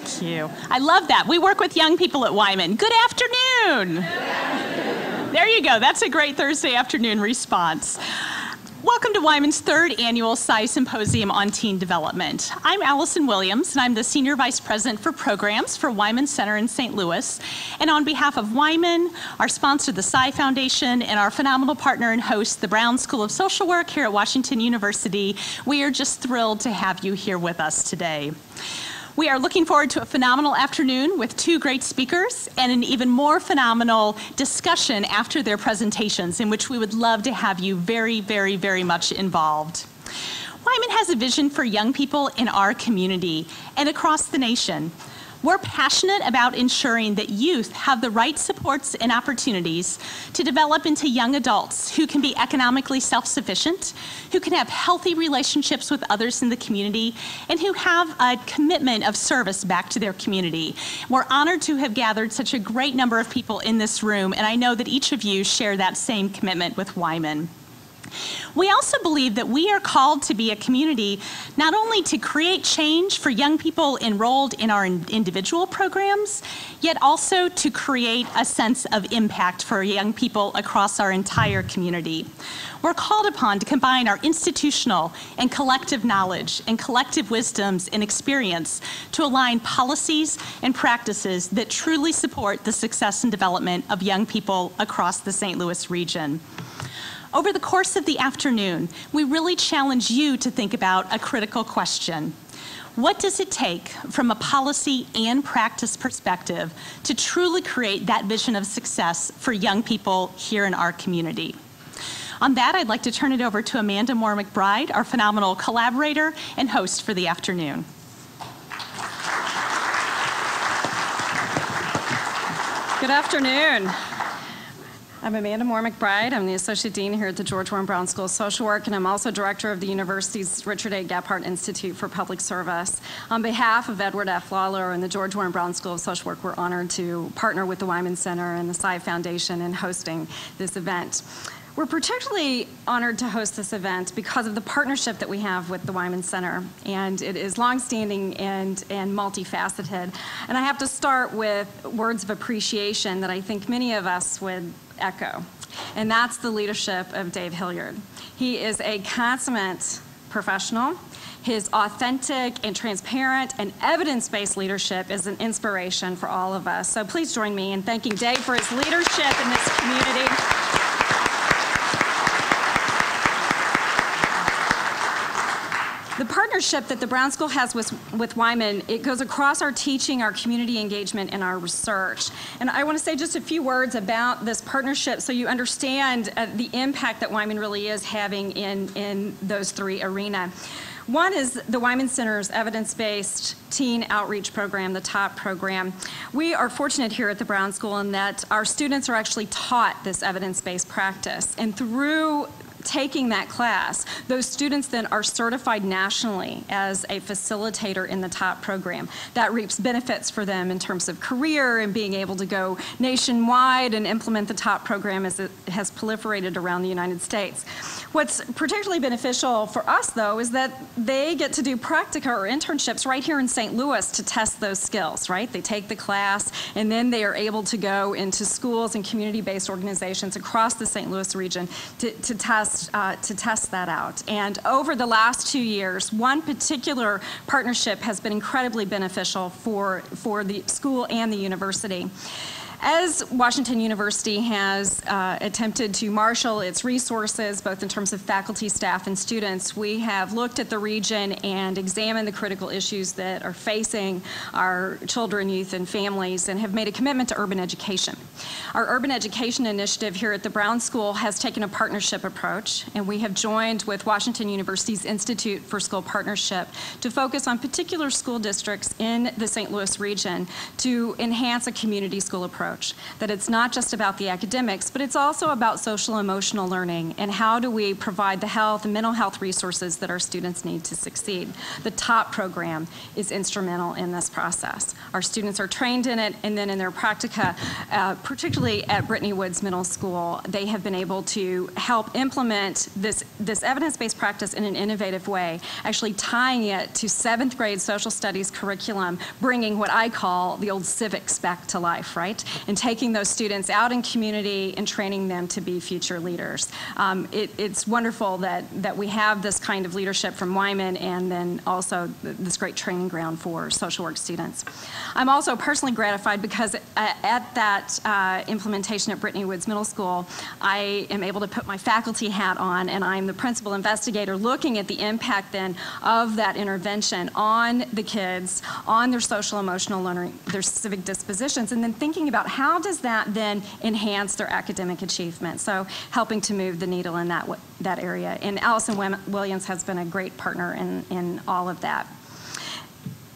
Thank you. I love that. We work with young people at Wyman. Good afternoon. Good afternoon. There you go. That's a great Thursday afternoon response. Welcome to Wyman's third annual Saigh Symposium on Teen Development. I'm Allison Williams, and I'm the Senior Vice President for Programs for Wyman Center in St. Louis. And on behalf of Wyman, our sponsor, the Saigh Foundation, and our phenomenal partner and host, the Brown School of Social Work here at Washington University, we are just thrilled to have you here with us today. We are looking forward to a phenomenal afternoon with two great speakers and an even more phenomenal discussion after their presentations, in which we would love to have you very, very, very much involved. Wyman has a vision for young people in our community and across the nation. We're passionate about ensuring that youth have the right supports and opportunities to develop into young adults who can be economically self-sufficient, who can have healthy relationships with others in the community, and who have a commitment of service back to their community. We're honored to have gathered such a great number of people in this room, and I know that each of you share that same commitment with Wyman. We also believe that we are called to be a community not only to create change for young people enrolled in our individual programs, yet also to create a sense of impact for young people across our entire community. We're called upon to combine our institutional and collective knowledge and collective wisdoms and experience to align policies and practices that truly support the success and development of young people across the St. Louis region. Over the course of the afternoon, we really challenge you to think about a critical question. What does it take from a policy and practice perspective to truly create that vision of success for young people here in our community? On that, I'd like to turn it over to Amanda Moore McBride, our phenomenal collaborator and host for the afternoon. Good afternoon. I'm Amanda Moore McBride. I'm the Associate Dean here at the George Warren Brown School of Social Work, and I'm also Director of the university's Richard A. Gephardt Institute for Public Service. On behalf of Edward F. Lawler and the George Warren Brown School of Social Work, we're honored to partner with the Wyman Center and the Saigh Foundation in hosting this event. We're particularly honored to host this event because of the partnership that we have with the Wyman Center, and it is longstanding and multifaceted. And I have to start with words of appreciation that I think many of us would echo, and that's the leadership of Dave Hilliard. He is a consummate professional. His authentic and transparent and evidence-based leadership is an inspiration for all of us. So please join me in thanking Dave for his leadership in this community. The partnership that the Brown School has with Wyman, it goes across our teaching, our community engagement, and our research. And I want to say just a few words about this partnership so you understand the impact that Wyman really is having in those three arenas. One is the Wyman Center's evidence-based teen outreach program, the TOP program. We are fortunate here at the Brown School in that our students are actually taught this evidence-based practice. And through taking that class, those students then are certified nationally as a facilitator in the TOP program. That reaps benefits for them in terms of career and being able to go nationwide and implement the TOP program as it has proliferated around the United States. What's particularly beneficial for us, though, is that they get to do practica or internships right here in St. Louis to test those skills, right? They take the class, and then they are able to go into schools and community-based organizations across the St. Louis region to test that out. And over the last 2 years, one particular partnership has been incredibly beneficial for the school and the university. As Washington University has attempted to marshal its resources, both in terms of faculty, staff, and students, we have looked at the region and examined the critical issues that are facing our children, youth, and families, and have made a commitment to urban education. Our urban education initiative here at the Brown School has taken a partnership approach, and we have joined with Washington University's Institute for School Partnership to focus on particular school districts in the St. Louis region to enhance a community school approach. approach, that it's not just about the academics, but it's also about social emotional learning and how do we provide the health and mental health resources that our students need to succeed. The TOP program is instrumental in this process. Our students are trained in it, and then in their practica, particularly at Brittany Woods Middle School, they have been able to help implement this evidence-based practice in an innovative way, actually tying it to 7th grade social studies curriculum, bringing what I call the old civics back to life, right? And taking those students out in community and training them to be future leaders. It's wonderful that we have this kind of leadership from Wyman, and then also this great training ground for social work students. I'm also personally gratified because at that implementation at Brittany Woods Middle School, I am able to put my faculty hat on, and I'm the principal investigator looking at the impact then of that intervention on the kids, on their social emotional learning, their civic dispositions, and then thinking about how does that then enhance their academic achievement. So helping to move the needle in that area. And Allison Williams has been a great partner in all of that.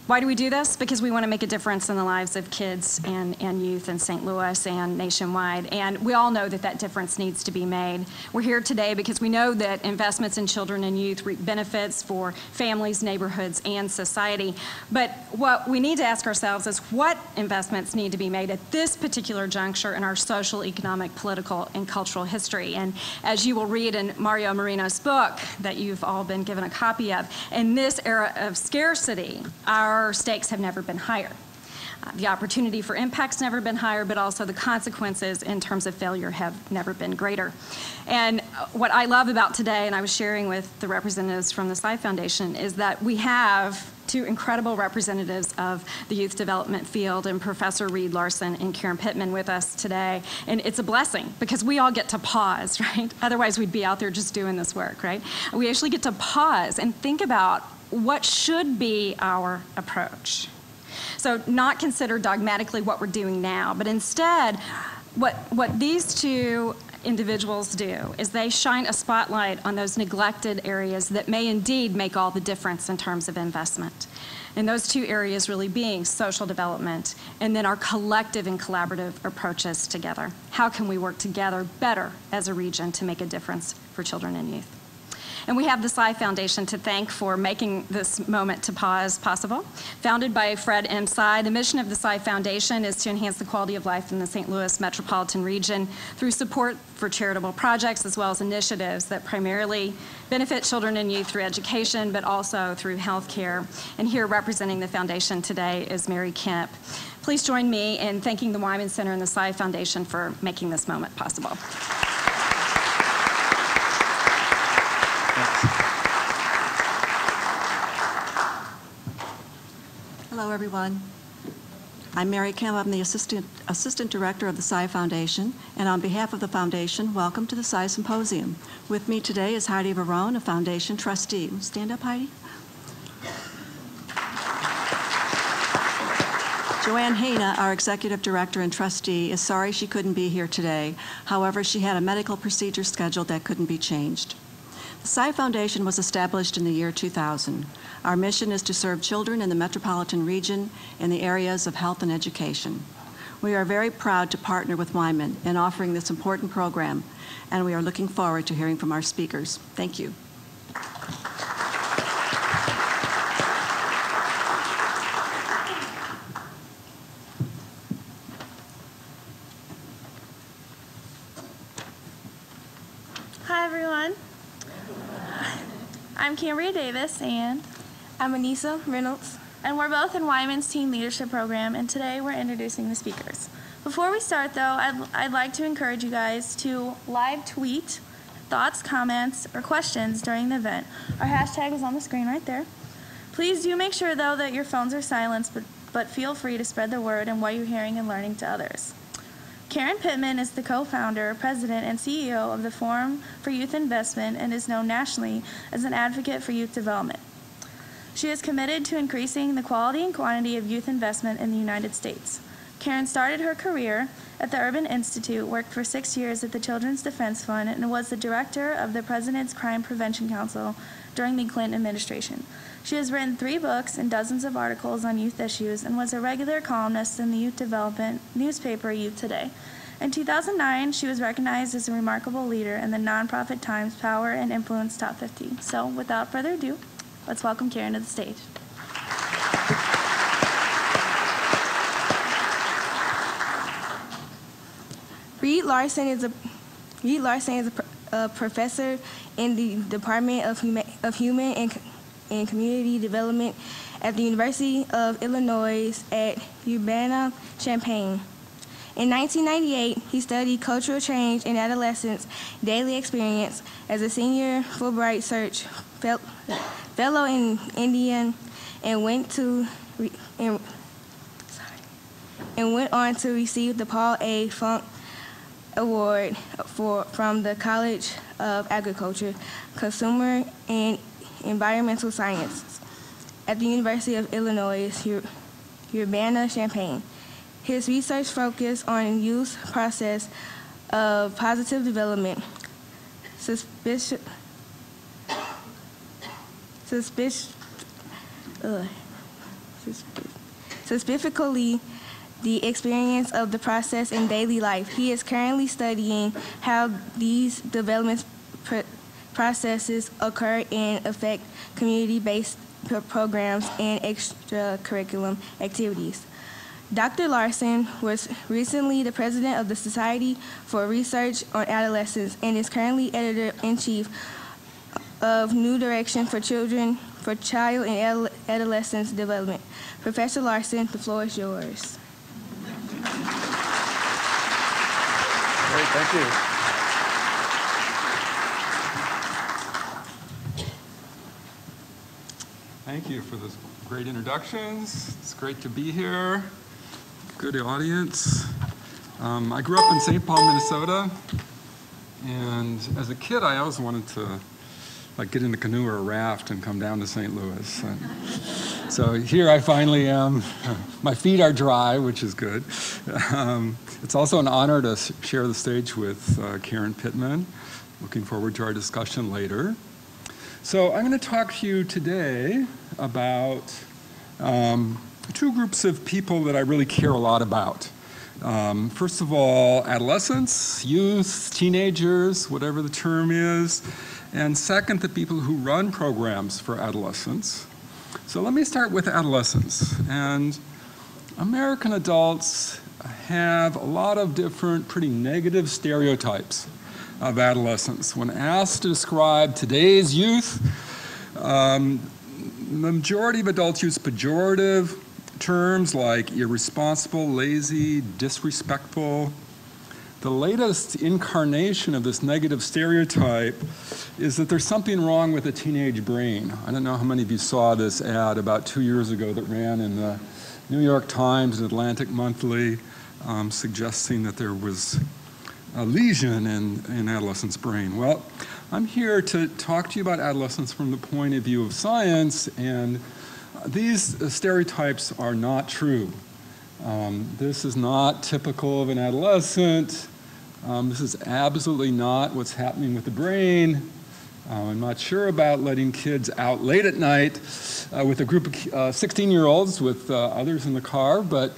Why do we do this? Because we want to make a difference in the lives of kids and youth in St. Louis and nationwide. And we all know that difference needs to be made. We're here today because we know that investments in children and youth reap benefits for families, neighborhoods, and society. But what we need to ask ourselves is what investments need to be made at this particular juncture in our social, economic, political, and cultural history. And as you will read in Mario Marino's book that you've all been given a copy of, in this era of scarcity, our stakes have never been higher. The opportunity for impact's never been higher, but also the consequences in terms of failure have never been greater. And what I love about today, and I was sharing with the representatives from the Saigh Foundation, is that we have two incredible representatives of the youth development field, and Professor Reed Larson and Karen Pittman with us today. And it's a blessing because we all get to pause, right? Otherwise we'd be out there just doing this work, right? We actually get to pause and think about what should be our approach. So not consider dogmatically what we're doing now, but instead what these two individuals do is they shine a spotlight on those neglected areas that may indeed make all the difference in terms of investment. And those two areas really being social development and then our collective and collaborative approaches together. How can we work together better as a region to make a difference for children and youth? And we have the Saigh Foundation to thank for making this moment to pause possible. Founded by Fred M. Saigh, the mission of the Saigh Foundation is to enhance the quality of life in the St. Louis metropolitan region through support for charitable projects as well as initiatives that primarily benefit children and youth through education, but also through health care. And here representing the foundation today is Mary Kemp. Please join me in thanking the Wyman Center and the Saigh Foundation for making this moment possible. Hello, everyone. I'm Mary Kemp. I'm the Assistant Director of the Saigh Foundation, and on behalf of the Foundation, welcome to the Saigh Symposium. With me today is Heidi Verone, a Foundation trustee. Stand up, Heidi. Joanne Hana, our Executive Director and Trustee, is sorry she couldn't be here today. However, she had a medical procedure scheduled that couldn't be changed. The Saigh Foundation was established in the year 2000. Our mission is to serve children in the metropolitan region in the areas of health and education. We are very proud to partner with Wyman in offering this important program, and we are looking forward to hearing from our speakers. Thank you. Hi, everyone. I'm Cambria Davis, and I'm Anissa Reynolds. And we're both in Wyman's Teen Leadership Program, and today we're introducing the speakers. Before we start, though, I'd like to encourage you guys to live tweet thoughts, comments, or questions during the event. Our hashtag is on the screen right there. Please do make sure, though, that your phones are silenced, but feel free to spread the word and what you're hearing and learning to others. Karen Pittman is the co-founder, president, and CEO of the Forum for Youth Investment and is known nationally as an advocate for youth development. She is committed to increasing the quality and quantity of youth investment in the United States. Karen started her career at the Urban Institute, worked for 6 years at the Children's Defense Fund, and was the director of the President's Crime Prevention Council during the Clinton administration. She has written 3 books and dozens of articles on youth issues and was a regular columnist in the youth development newspaper Youth Today. In 2009, she was recognized as a remarkable leader in the nonprofit Times Power and Influence Top 50. So without further ado, let's welcome Karen to the stage. Reed Larson is a professor in the Department of Human and Community Development at the University of Illinois at Urbana-Champaign. In 1998, he studied cultural change in adolescents' daily experience as a senior Fulbright Search fellow in India, and went on to receive the Paul A. Funk Award from the College of Agriculture, Consumer and Environmental Sciences at the University of Illinois, Urbana-Champaign. His research focused on youth process of positive development, specifically the experience of the process in daily life. He is currently studying how these development processes occur and affect community-based programs and extracurriculum activities. Dr. Larson was recently the president of the Society for Research on Adolescence and is currently editor-in-chief of New Direction for Child and Adolescence Development. Professor Larson, the floor is yours. Great, thank you. Thank you for those great introductions. It's great to be here. Good audience. I grew up in St. Paul, Minnesota, and as a kid, I always wanted to get in a canoe or a raft and come down to St. Louis. And so here I finally am. My feet are dry, which is good. It's also an honor to share the stage with Karen Pittman. Looking forward to our discussion later. So I'm going to talk to you today about 2 groups of people that I really care a lot about. First of all, adolescents, youth, teenagers, whatever the term is. And second, the people who run programs for adolescents. So let me start with adolescents. And American adults have a lot of different pretty negative stereotypes of adolescents. When asked to describe today's youth, the majority of adults use pejorative terms like irresponsible, lazy, disrespectful. The latest incarnation of this negative stereotype is that there's something wrong with the teenage brain. I don't know how many of you saw this ad about 2 years ago that ran in the New York Times and Atlantic Monthly, suggesting that there was a lesion in adolescents' brain. Well, I'm here to talk to you about adolescence from the point of view of science, and these stereotypes are not true. This is not typical of an adolescent. This is absolutely not what's happening with the brain. I'm not sure about letting kids out late at night with a group of 16-year-olds with others in the car, but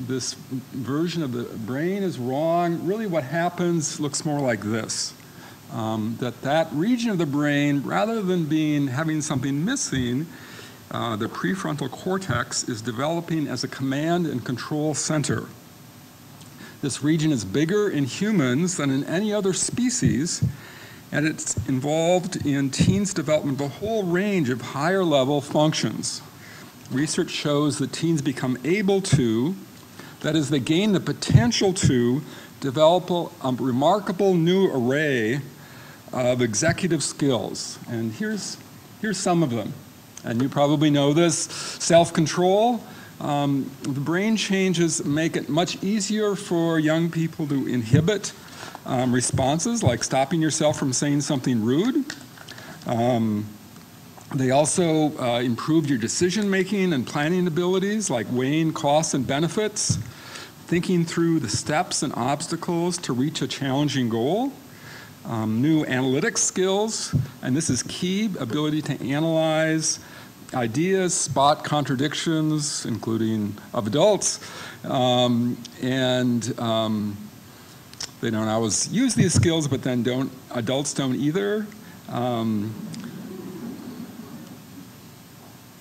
this version of the brain is wrong. Really what happens looks more like this. That region of the brain, rather than having something missing, the prefrontal cortex is developing as a command and control center. This region is bigger in humans than in any other species, and it's involved in teens' development of a whole range of higher level functions. Research shows that teens become able to, that is, they gain the potential to, develop a remarkable new array of executive skills. And here's some of them. And you probably know this. Self-control. The brain changes make it much easier for young people to inhibit responses, like stopping yourself from saying something rude. They also improve your decision-making and planning abilities, like weighing costs and benefits, thinking through the steps and obstacles to reach a challenging goal, new analytic skills, and this is key, ability to analyze ideas, spot contradictions, including of adults, they don't always use these skills, but then adults don't either.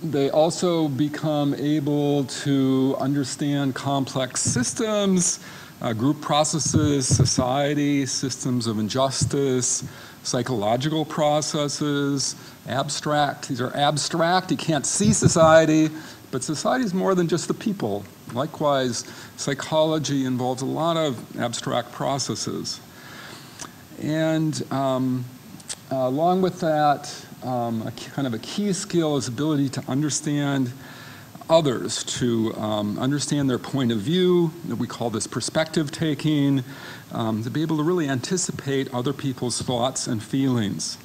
They also become able to understand complex systems, group processes, society, systems of injustice, psychological processes, abstract. These are abstract. You can't see society, but society is more than just the people. Likewise, psychology involves a lot of abstract processes. And along with that, kind of a key skill is ability to understand others, to understand their point of view. We call this perspective taking, to be able to really anticipate other people's thoughts and feelings.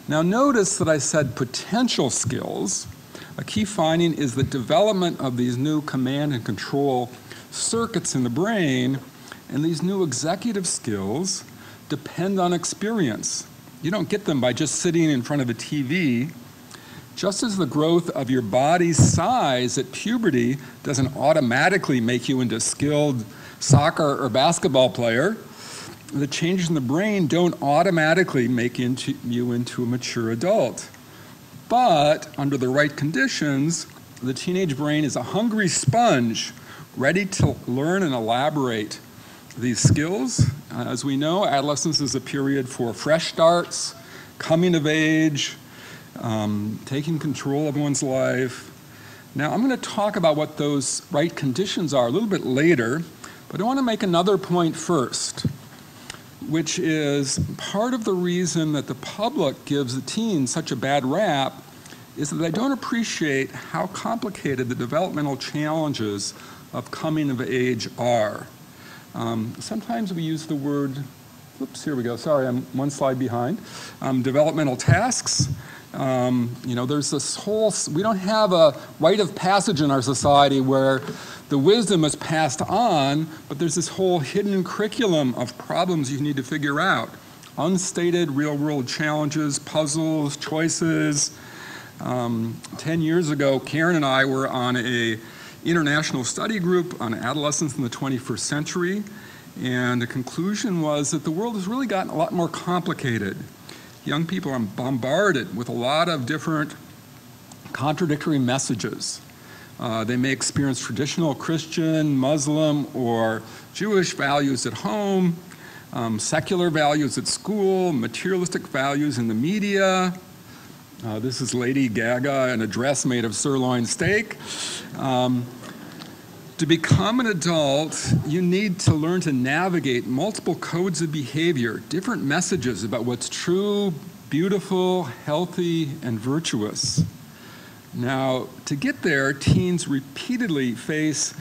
Now notice that I said potential skills. A key finding is the development of these new command and control circuits in the brain, and these new executive skills depend on experience. You don't get them by just sitting in front of a TV. Just as the growth of your body's size at puberty doesn't automatically make you into a skilled soccer or basketball player, the changes in the brain don't automatically make you into a mature adult. But under the right conditions, the teenage brain is a hungry sponge, ready to learn and elaborate these skills. As we know, adolescence is a period for fresh starts, coming of age, taking control of one's life. Now, I'm going to talk about what those right conditions are a little bit later, but I want to make another point first, which is part of the reason that the public gives the teens such a bad rap is that they don't appreciate how complicated the developmental challenges of coming of age are. Sometimes we use the word, oops, here we go, sorry, I'm one slide behind, developmental tasks. There's this whole, we don't have a rite of passage in our society where the wisdom is passed on, but there's this whole hidden curriculum of problems you need to figure out. Unstated real-world challenges, puzzles, choices. 10 years ago, Karen and I were on an international study group on adolescence in the 21st century, and the conclusion was that the world has really gotten a lot more complicated. Young people are bombarded with a lot of different contradictory messages. They may experience traditional Christian, Muslim, or Jewish values at home, secular values at school, materialistic values in the media. This is Lady Gaga in a dress made of sirloin steak. To become an adult, you need to learn to navigate multiple codes of behavior, different messages about what's true, beautiful, healthy, and virtuous. Now, to get there, teens repeatedly face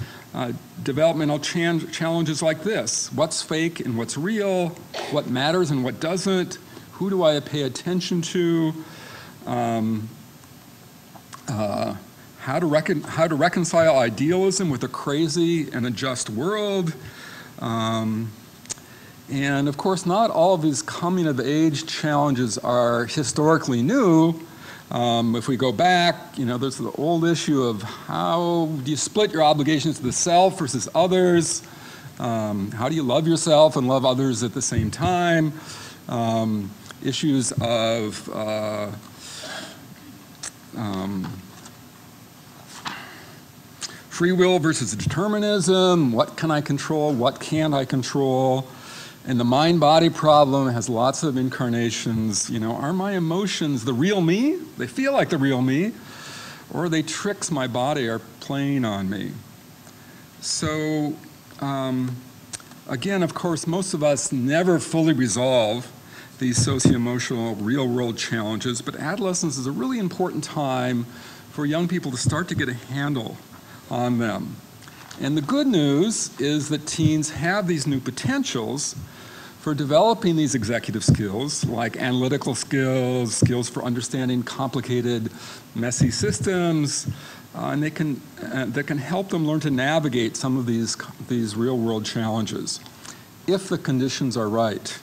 developmental challenges like this. What's fake and what's real? What matters and what doesn't? Who do I pay attention to? How to reconcile idealism with a crazy and a just world. And of course, not all of these coming of age challenges are historically new. If we go back, there's the old issue of how do you split your obligations to the self versus others? How do you love yourself and love others at the same time? Issues of free will versus determinism. What can I control? What can't I control? And the mind-body problem has lots of incarnations. Are my emotions the real me? They feel like the real me. Or are they tricks my body are playing on me? So, again, of course, most of us never fully resolve these socio-emotional real-world challenges, but adolescence is a really important time for young people to start to get a handle on them. And the good news is that teens have these new potentials for developing these executive skills, like analytical skills, skills for understanding complicated, messy systems, and that can help them learn to navigate some of these real-world challenges, if the conditions are right.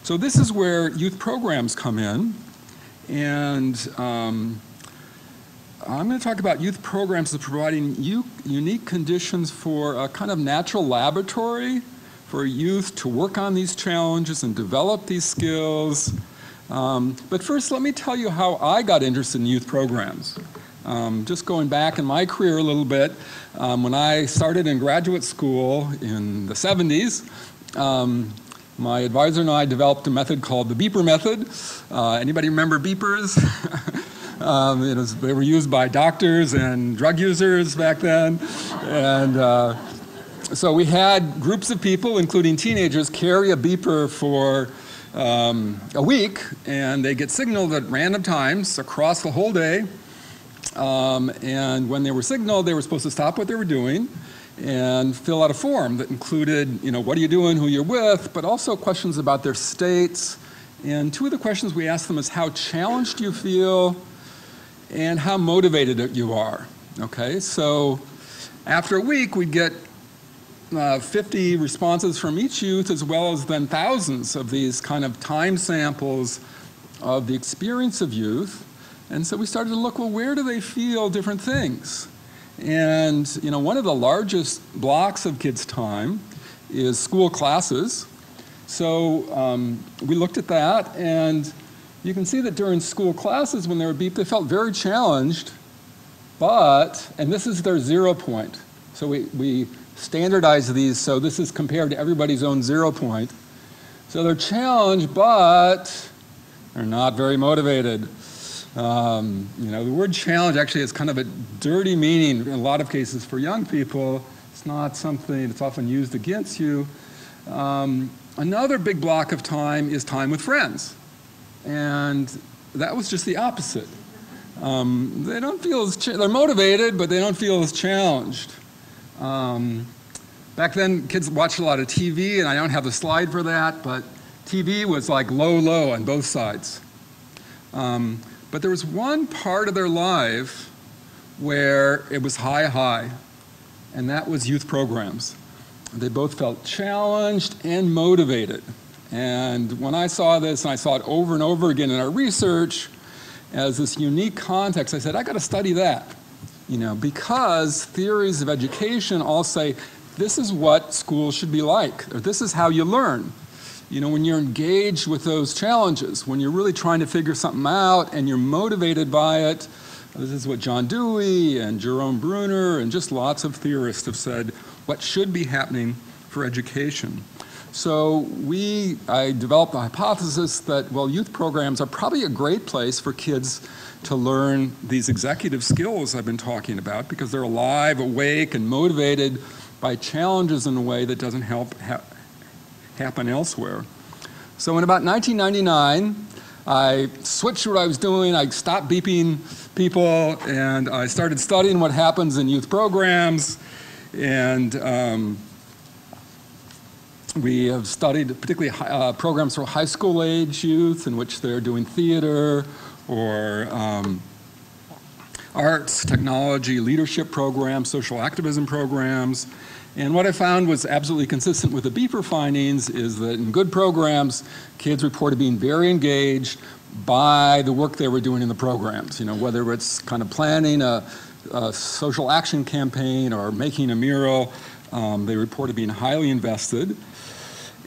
So this is where youth programs come in, and I'm going to talk about youth programs as providing unique conditions for a kind of natural laboratory for youth to work on these challenges and develop these skills. But first, let me tell you how I got interested in youth programs. Just going back in my career a little bit, when I started in graduate school in the 70s, my advisor and I developed a method called the beeper method. Anybody remember beepers? They were used by doctors and drug users back then. And so we had groups of people, including teenagers, carry a beeper for a week, and they get signaled at random times across the whole day. And when they were signaled, they were supposed to stop what they were doing and fill out a form that included, what are you doing, who you're with, but also questions about their states. And two of the questions we asked them is how challenged you feel and how motivated you are. Okay, so after a week, we'd get 50 responses from each youth, as well as then thousands of these kind of time samples of the experience of youth. And so we started to look, well, where do they feel different things? And one of the largest blocks of kids' time is school classes. So we looked at that, and you can see that during school classes, when they were beeped, they felt very challenged, and this is their 0 point. So we standardize these, so this is compared to everybody's own 0 point. So they're challenged, but they're not very motivated. The word challenge actually has kind of a dirty meaning in a lot of cases for young people. It's not something that's often used against you. Another big block of time is time with friends. And that was just the opposite. They don't feel they're motivated, but they don't feel as challenged. Back then, kids watched a lot of TV, and I don't have a slide for that, but TV was like low on both sides. But there was one part of their life where it was high, and that was youth programs. They both felt challenged and motivated. And when I saw this, and I saw it over and over again in our research as this unique context, I said, I got to study that. Because theories of education all say, this is what schools should be like, or this is how you learn. When you're engaged with those challenges, when you're really trying to figure something out and you're motivated by it. This is what John Dewey and Jerome Bruner and just lots of theorists have said what should be happening for education. So I developed the hypothesis that, youth programs are probably a great place for kids to learn these executive skills I've been talking about, because they're alive, awake, and motivated by challenges in a way that doesn't happen elsewhere. So in about 1999, I switched what I was doing. I stopped beeping people, and I started studying what happens in youth programs. And we have studied particularly programs for high school age youth in which they're doing theater or arts, technology, leadership programs, social activism programs. And what I found was absolutely consistent with the beeper findings is that in good programs, kids reported being very engaged by the work they were doing in the programs. Whether it's kind of planning a social action campaign or making a mural, they reported being highly invested.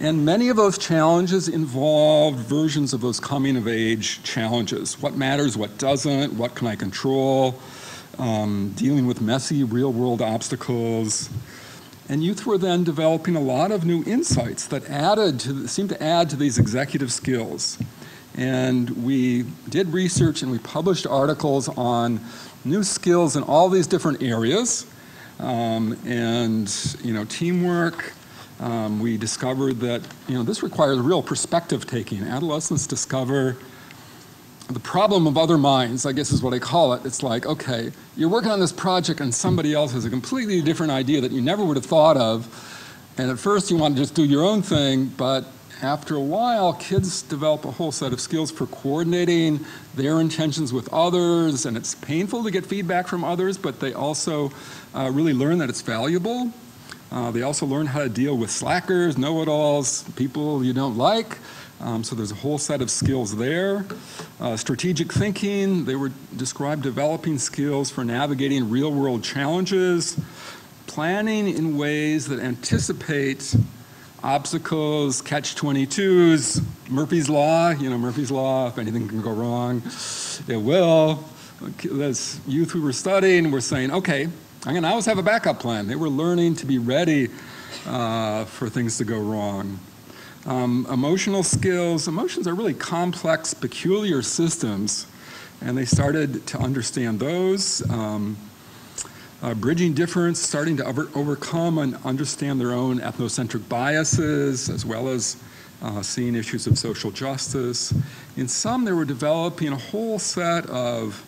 And many of those challenges involved versions of those coming-of-age challenges. What matters, what doesn't, what can I control, dealing with messy real-world obstacles. And youth were then developing a lot of new insights that seemed to add to these executive skills. And we did research and we published articles on new skills in all these different areas. Teamwork. We discovered that this requires real perspective taking. Adolescents discover the problem of other minds, I guess is what I call it. It's like, okay, you're working on this project and somebody else has a completely different idea that you never would have thought of. And at first you want to just do your own thing, but after a while, kids develop a whole set of skills for coordinating their intentions with others, and it's painful to get feedback from others, but they also really learn that it's valuable. They also learn how to deal with slackers, know-it-alls, people you don't like. So there's a whole set of skills there. Strategic thinking, they were described developing skills for navigating real-world challenges, planning in ways that anticipate obstacles, catch-22s, Murphy's Law, Murphy's Law, if anything can go wrong, it will. This youth we were studying were saying, okay, I'm gonna always have a backup plan. They were learning to be ready for things to go wrong. Emotional skills, emotions are really complex, peculiar systems, and they started to understand those. Bridging difference, starting to overcome and understand their own ethnocentric biases, as well as seeing issues of social justice. In some, they were developing a whole set of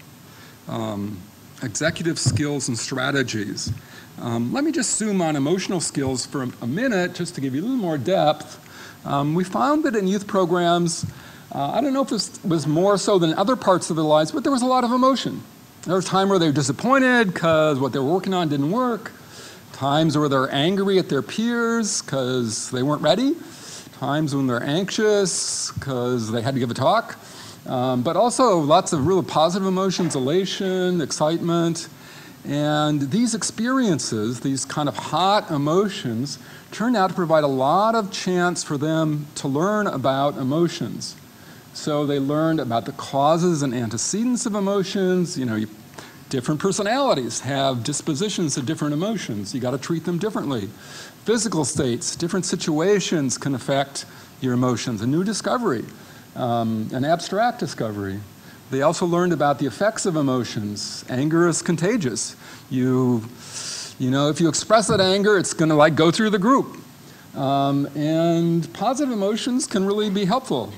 executive skills and strategies. Let me just zoom on emotional skills for a minute, just to give you a little more depth. We found that in youth programs, I don't know if this was more so than other parts of their lives, but there was a lot of emotion. There was a time where they were disappointed because what they were working on didn't work. Times where they're angry at their peers because they weren't ready. Times when they're anxious because they had to give a talk. But also lots of really positive emotions, elation, excitement. And these experiences, these kind of hot emotions, turned out to provide a lot of chance for them to learn about emotions. So they learned about the causes and antecedents of emotions. Different personalities have dispositions to different emotions. You got to treat them differently. Physical states, different situations can affect your emotions. A new discovery, an abstract discovery. They also learned about the effects of emotions. Anger is contagious. If you express that anger, it's going to go through the group. And positive emotions can really be helpful.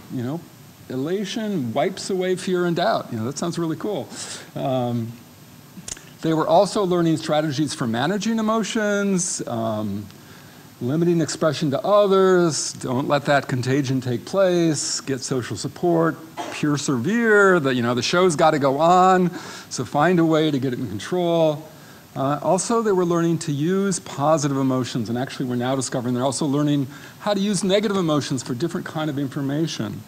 Elation wipes away fear and doubt. That sounds really cool. They were also learning strategies for managing emotions, limiting expression to others, don't let that contagion take place, get social support, persevere, the show's got to go on, so find a way to get it in control. Also, they were learning to use positive emotions, and actually we're now discovering they're also learning how to use negative emotions for different kind of information.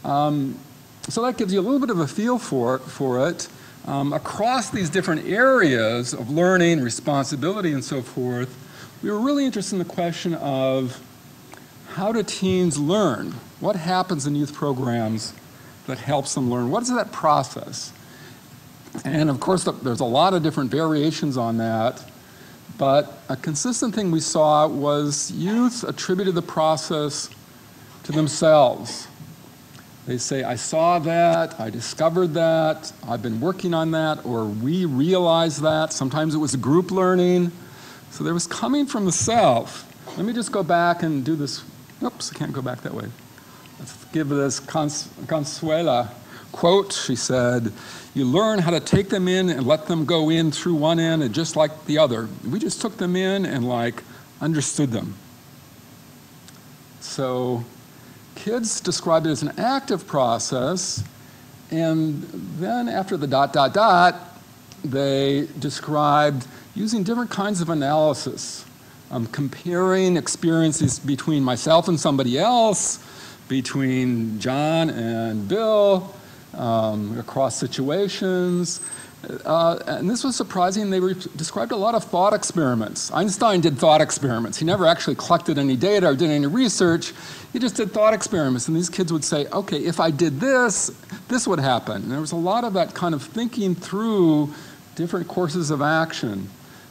So that gives you a little bit of a feel for it. Across these different areas of learning, responsibility, and so forth, we were really interested in the question of how do teens learn? What happens in youth programs that helps them learn? What is that process? And of course, there's a lot of different variations on that, but a consistent thing we saw was youth attributed the process to themselves. They say, I saw that, I discovered that, I've been working on that, or we realized that. Sometimes it was group learning. So there was coming from the self. Let me just go back and do this. Oops, I can't go back that way. Let's give this Consuela quote. She said, you learn how to take them in and let them go in through one end and just like the other. We just took them in and understood them. So kids described it as an active process, and then after the ... they described using different kinds of analysis, comparing experiences between myself and somebody else, between John and Bill, across situations. And this was surprising. They described a lot of thought experiments. Einstein did thought experiments. He never actually collected any data or did any research. He just did thought experiments. And these kids would say, okay, if I did this, this would happen. And there was a lot of that kind of thinking through different courses of action.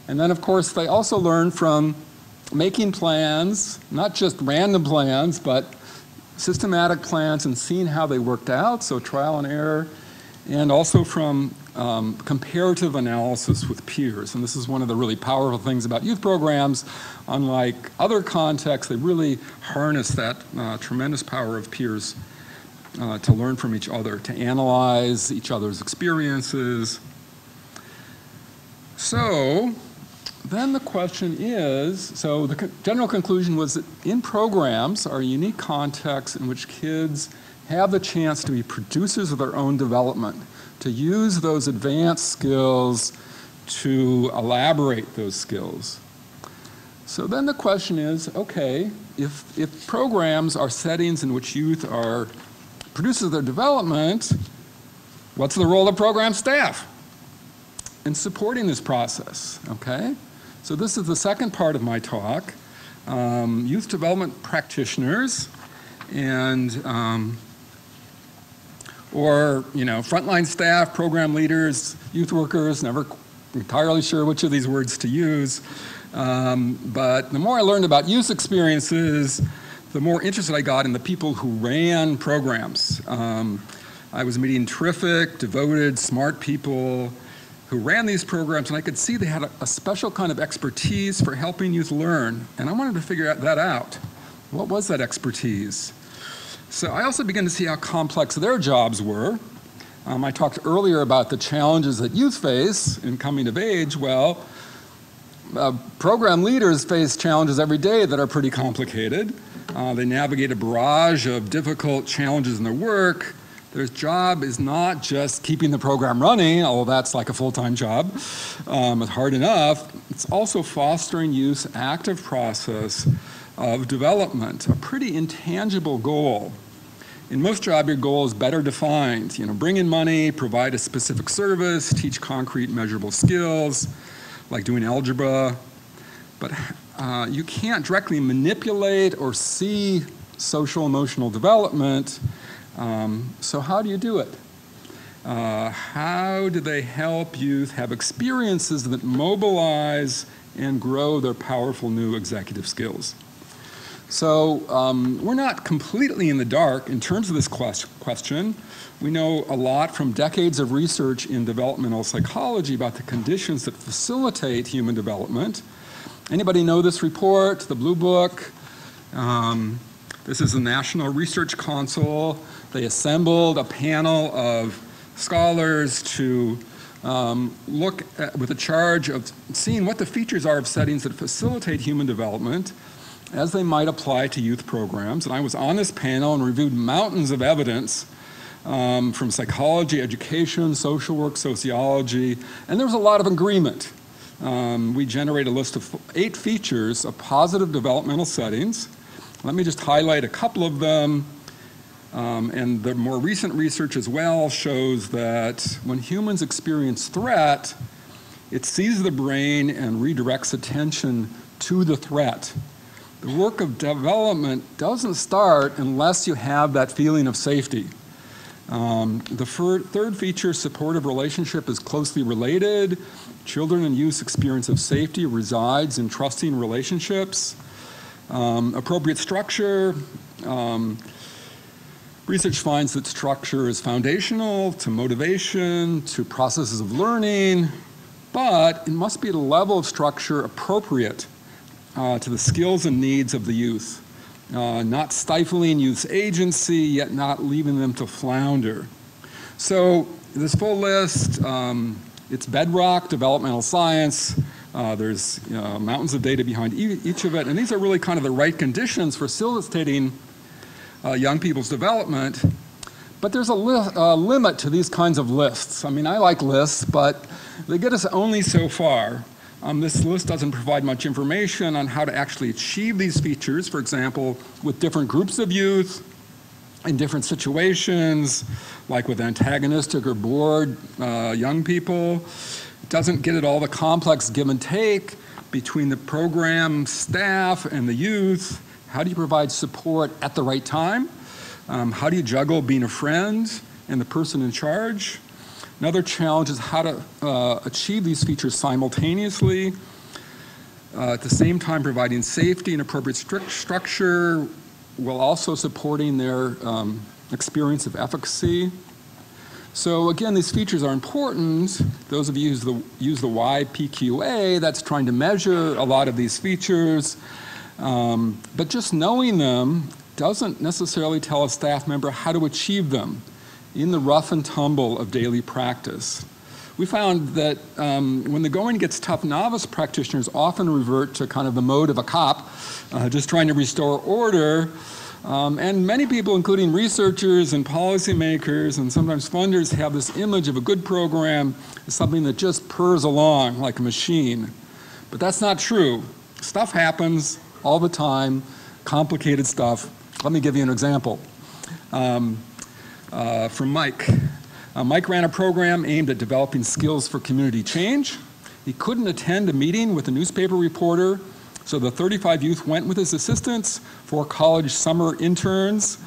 And then, of course, they also learned from making plans, not just random plans, but systematic plans and seeing how they worked out, so trial and error, and also from comparative analysis with peers. And this is one of the really powerful things about youth programs. Unlike other contexts, they really harness that tremendous power of peers to learn from each other, to analyze each other's experiences. So then the question is, so the general conclusion was that in programs are a unique context in which kids have the chance to be producers of their own development, to use those advanced skills to elaborate those skills. So then the question is, okay, if programs are settings in which youth are producers of their development, what's the role of program staff in supporting this process, okay? So this is the second part of my talk. Youth development practitioners and, or, frontline staff, program leaders, youth workers, never entirely sure which of these words to use. But the more I learned about youth experiences, the more interested I got in the people who ran programs. I was meeting terrific, devoted, smart people who ran these programs, and I could see they had a special kind of expertise for helping youth learn, and I wanted to figure that out. What was that expertise? So I also began to see how complex their jobs were. I talked earlier about the challenges that youth face in coming of age. Well, program leaders face challenges every day that are pretty complicated. They navigate a barrage of difficult challenges in their work. Their job is not just keeping the program running, although that's like a full-time job. It's hard enough. It's also fostering youth's active process of development, a pretty intangible goal. In most jobs, your goal is better defined. Bring in money, provide a specific service, teach concrete measurable skills, like doing algebra. But you can't directly manipulate or see social emotional development. So how do you do it? How do they help youth have experiences that mobilize and grow their powerful new executive skills? So we're not completely in the dark in terms of this question. We know a lot from decades of research in developmental psychology about the conditions that facilitate human development. Anybody know this report, the Blue Book? This is the National Research Council. They assembled a panel of scholars to look at, with a charge of seeing what the features are of settings that facilitate human development as they might apply to youth programs. And I was on this panel and reviewed mountains of evidence from psychology, education, social work, sociology, and there was a lot of agreement. We generated a list of 8 features of positive developmental settings. Let me just highlight a couple of them. And the more recent research as well shows that when humans experience threat, it seizes the brain and redirects attention to the threat. The work of development doesn't start unless you have that feeling of safety. The third feature, supportive relationship, is closely related. Children and youth's experience of safety resides in trusting relationships. Appropriate structure. Research finds that structure is foundational to motivation, to processes of learning, but it must be at a level of structure appropriate to the skills and needs of the youth, not stifling youth's agency, yet not leaving them to flounder. So this full list, it's bedrock developmental science. There's mountains of data behind each of it, and these are really kind of the right conditions for facilitating young people's development. But there's a limit to these kinds of lists. I mean, I like lists, but they get us only so far. This list doesn't provide much information on how to actually achieve these features, for example, with different groups of youth, in different situations, like with antagonistic or bored young people. It doesn't get at all the complex give and take between the program staff and the youth. How do you provide support at the right time? How do you juggle being a friend and the person in charge? Another challenge is how to achieve these features simultaneously, at the same time providing safety and appropriate structure, while also supporting their experience of efficacy. So again, these features are important. Those of you who use the YPQA, that's trying to measure a lot of these features. But just knowing them doesn't necessarily tell a staff member how to achieve them in the rough and tumble of daily practice. we found that when the going gets tough, novice practitioners often revert to kind of the mode of a cop, just trying to restore order. And many people, including researchers and policymakers and sometimes funders, have this image of a good program as something that just purrs along like a machine. But that's not true. Stuff happens all the time, complicated stuff. Let me give you an example from Mike. Mike ran a program aimed at developing skills for community change. He couldn't attend a meeting with a newspaper reporter, so the 35 youth went with his assistants, 4 college summer interns.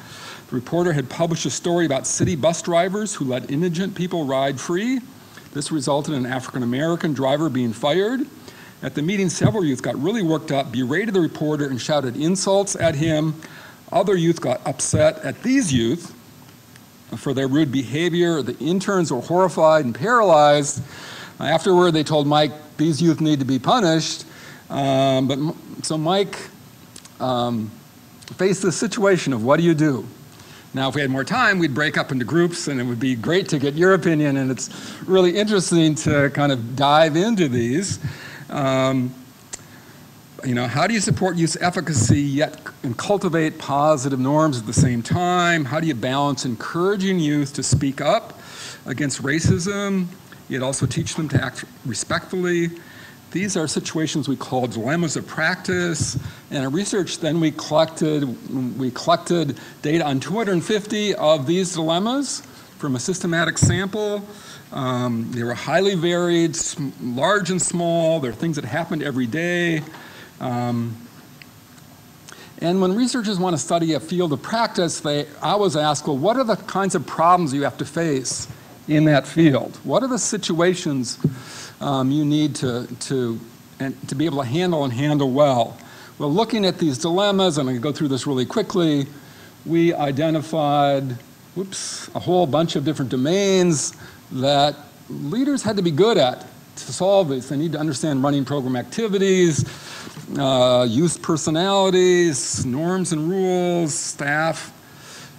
The reporter had published a story about city bus drivers who let indigent people ride free. This resulted in an African-American driver being fired. At the meeting, several youth got really worked up, berated the reporter, and shouted insults at him. Other youth got upset at these youth for their rude behavior. The interns were horrified and paralyzed. Afterward, they told Mike, these youth need to be punished. So Mike faced this situation of what do you do? Now, if we had more time, we'd break up into groups, and it would be great to get your opinion, and it's really interesting to kind of dive into these. How do you support youth efficacy yet and cultivate positive norms at the same time? How do you balance encouraging youth to speak up against racism, yet also teach them to act respectfully? These are situations we call dilemmas of practice. And in research, then we collected data on 250 of these dilemmas from a systematic sample. They were highly varied, large and small. They're things that happened every day. And when researchers want to study a field of practice, they always ask, well, what are the kinds of problems you have to face in that field? What are the situations you need to be able to handle well? Well, looking at these dilemmas, I'm going to go through this really quickly, we identified, a whole bunch of different domains that leaders had to be good at to solve these. They need to understand running program activities, youth personalities, norms and rules, staff,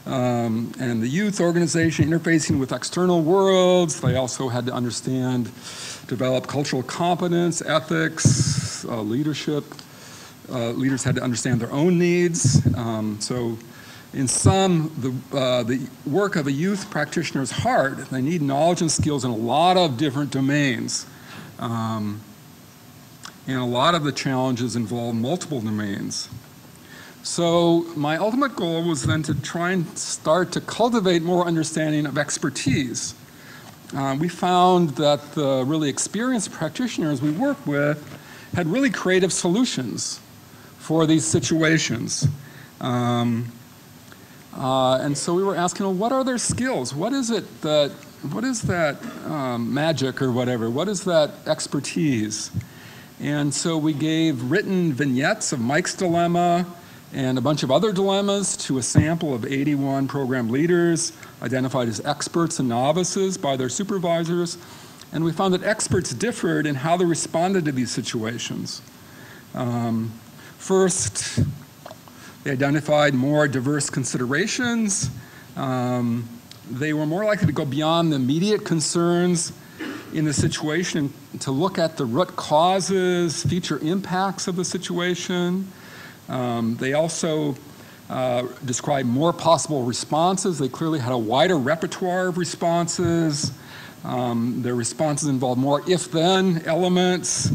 and the youth organization interfacing with external worlds. They also had to understand, develop cultural competence, ethics, leadership. Leaders had to understand their own needs. So in sum, the work of a youth practitioner is hard. They need knowledge and skills in a lot of different domains. And a lot of the challenges involve multiple domains. So my ultimate goal was then to try and start to cultivate more understanding of expertise. We found that the really experienced practitioners we worked with had really creative solutions for these situations. And so we were asking, well, what are their skills? What is that magic or whatever? What is that expertise? And so we gave written vignettes of Mike's dilemma and a bunch of other dilemmas to a sample of 81 program leaders identified as experts and novices by their supervisors. And we found that experts differed in how they responded to these situations. First, they identified more diverse considerations. They were more likely to go beyond the immediate concerns in the situation to look at the root causes, future impacts of the situation. They also described more possible responses. They clearly had a wider repertoire of responses. Their responses involved more if-then elements.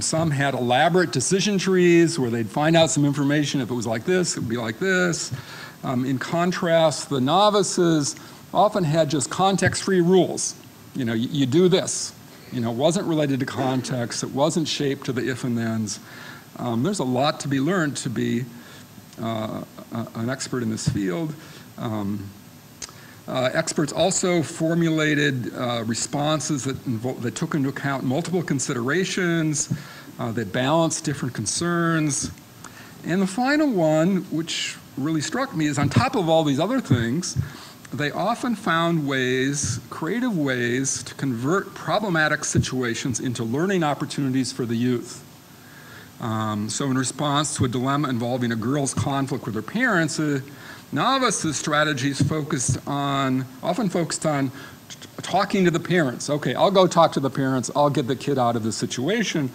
Some had elaborate decision trees where they'd find out some information. If it was like this, it would be like this. In contrast, the novices often had just context-free rules. You do this. It wasn't related to context. It wasn't shaped to the if and thens. There's a lot to be learned to be an expert in this field. Experts also formulated responses that took into account multiple considerations, that balanced different concerns. And the final one, which really struck me, is on top of all these other things, they often found creative ways to convert problematic situations into learning opportunities for the youth. So in response to a dilemma involving a girl's conflict with her parents, novices' strategies often focused on talking to the parents. Okay, I'll go talk to the parents. I'll get the kid out of the situation.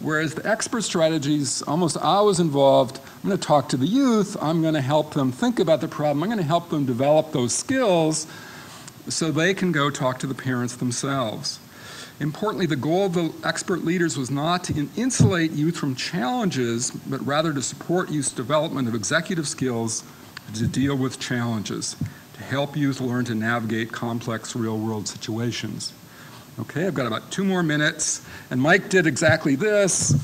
Whereas the expert strategies almost always involved, I'm going to talk to the youth. I'm going to help them think about the problem. I'm going to help them develop those skills so they can go talk to the parents themselves. Importantly, the goal of the expert leaders was not to insulate youth from challenges, but rather to support youth's development of executive skills to deal with challenges, to help youth learn to navigate complex real-world situations. Okay, I've got about 2 more minutes, and Mike did exactly this.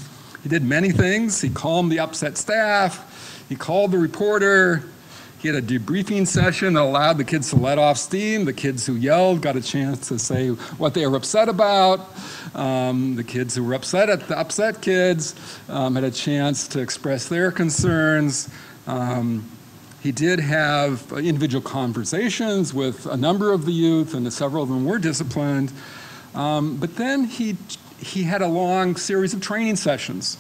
He did many things. He calmed the upset staff. He called the reporter. He had a debriefing session that allowed the kids to let off steam. The kids who yelled got a chance to say what they were upset about. The kids who were upset at the upset kids had a chance to express their concerns. He did have individual conversations with a number of the youth, and several of them were disciplined. But then he had a long series of training sessions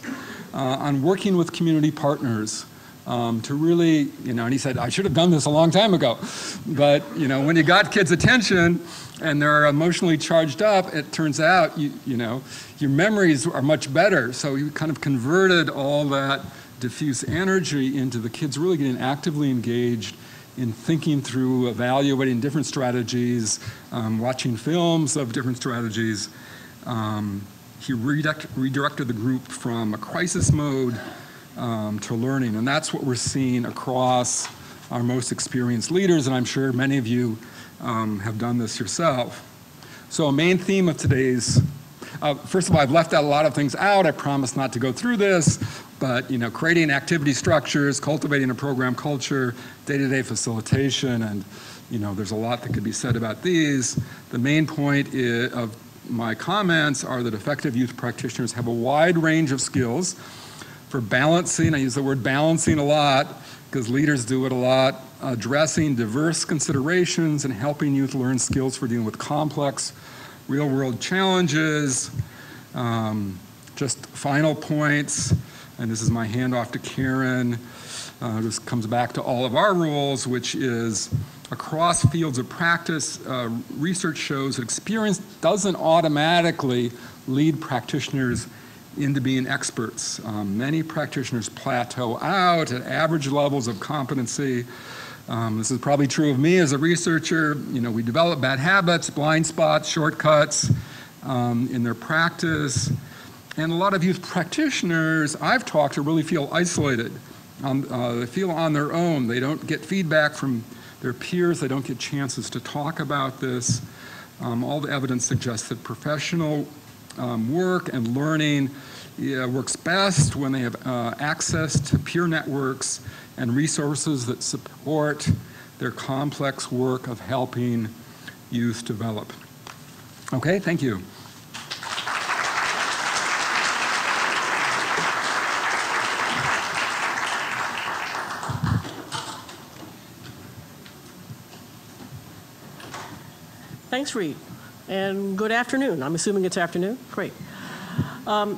on working with community partners. To really, and he said, I should have done this a long time ago. But, when you got kids' attention and they're emotionally charged up, it turns out, your memories are much better. So he kind of converted all that diffuse energy into the kids really getting actively engaged in thinking through, evaluating different strategies, watching films of different strategies. He redirected the group from a crisis mode to learning, and that's what we're seeing across our most experienced leaders, and I'm sure many of you have done this yourself. So a main theme of today's, first of all, I've left out a lot of things out. I promise not to go through this, but creating activity structures, cultivating a program culture, day-to-day facilitation, and there's a lot that could be said about these. The main point of my comments are that effective youth practitioners have a wide range of skills for balancing, I use the word balancing a lot because leaders do it a lot, addressing diverse considerations and helping youth learn skills for dealing with complex real-world challenges. Just final points, and this is my handoff to Karen. This comes back to all of our roles, which is across fields of practice, research shows that experience doesn't automatically lead practitioners into being experts. Many practitioners plateau out at average levels of competency. This is probably true of me as a researcher. We develop bad habits, blind spots, shortcuts in their practice. And a lot of youth practitioners I've talked to really feel isolated. They feel on their own. They don't get feedback from their peers. They don't get chances to talk about this. All the evidence suggests that professional work and learning works best when they have access to peer networks and resources that support their complex work of helping youth develop. Okay, thank you. Thanks, Reed. And good afternoon. I'm assuming it's afternoon. Great. I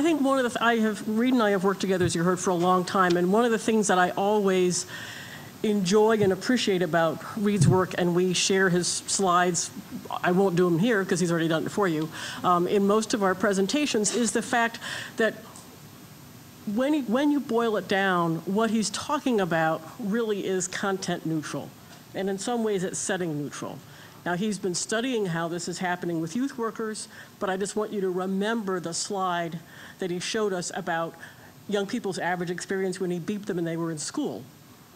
think one of the, Reed and I have worked together, as you heard, for a long time, and one of the things that I always enjoy and appreciate about Reed's work, and we share his slides, I won't do them here because he's already done it for you, in most of our presentations, is the fact that when you boil it down, what he's talking about really is content neutral, and in some ways it's setting neutral. Now, he's been studying how this is happening with youth workers, but I just want you to remember the slide that he showed us about young people's average experience when he beeped them and they were in school.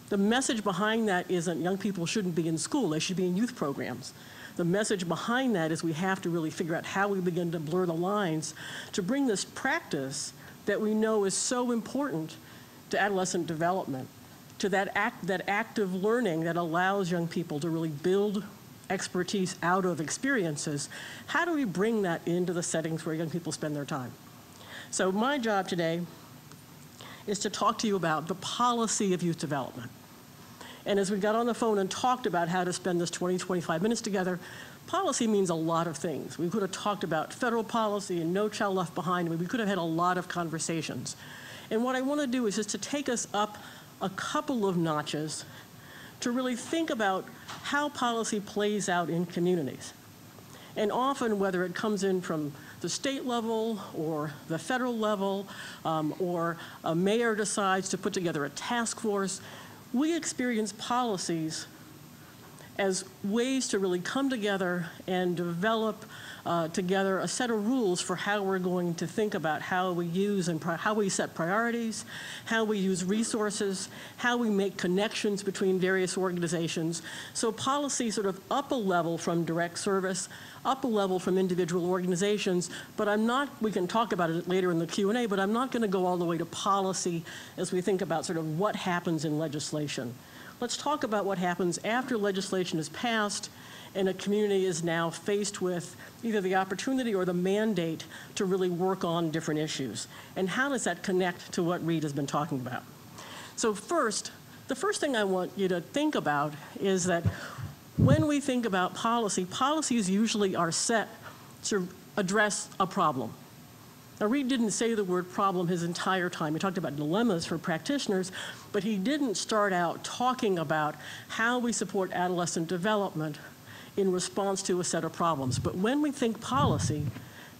The message behind that isn't young people shouldn't be in school, they should be in youth programs. The message behind that is we have to really figure out how we begin to blur the lines to bring this practice that we know is so important to adolescent development, to that active learning that allows young people to really build expertise out of experiences. How do we bring that into the settings where young people spend their time? So my job today is to talk to you about the policy of youth development. And as we got on the phone and talked about how to spend this 20, 25 minutes together, policy means a lot of things. We could have talked about federal policy and No Child Left Behind. We could have had a lot of conversations. And what I want to do is just to take us up a couple of notches to really think about how policy plays out in communities. And often, whether it comes in from the state level or the federal level, or a mayor decides to put together a task force, we experience policies as ways to really come together and develop together a set of rules for how we're going to think about how we use and how we set priorities, how we use resources, how we make connections between various organizations. So policy sort of up a level from direct service, up a level from individual organizations, but we can talk about it later in the Q&A, but I'm not going to go all the way to policy as we think about sort of what happens in legislation. Let's talk about what happens after legislation is passed and a community is now faced with either the opportunity or the mandate to really work on different issues. And how does that connect to what Reed has been talking about? So the first thing I want you to think about is that when we think about policy, policies usually are set to address a problem. Now, Reed didn't say the word problem his entire time. He talked about dilemmas for practitioners, but he didn't start out talking about how we support adolescent development in response to a set of problems. But when we think policy,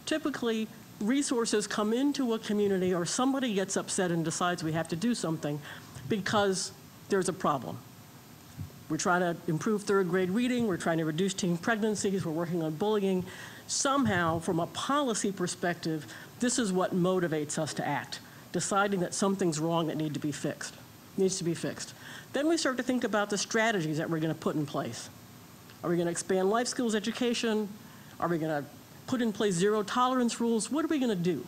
typically resources come into a community or somebody gets upset and decides we have to do something because there's a problem. We're trying to improve third grade reading, we're trying to reduce teen pregnancies, we're working on bullying. Somehow, from a policy perspective, this is what motivates us to act, deciding that something's wrong that needs to be fixed. Then we start to think about the strategies that we're going to put in place. Are we going to expand life skills education? Are we going to put in place zero tolerance rules? What are we going to do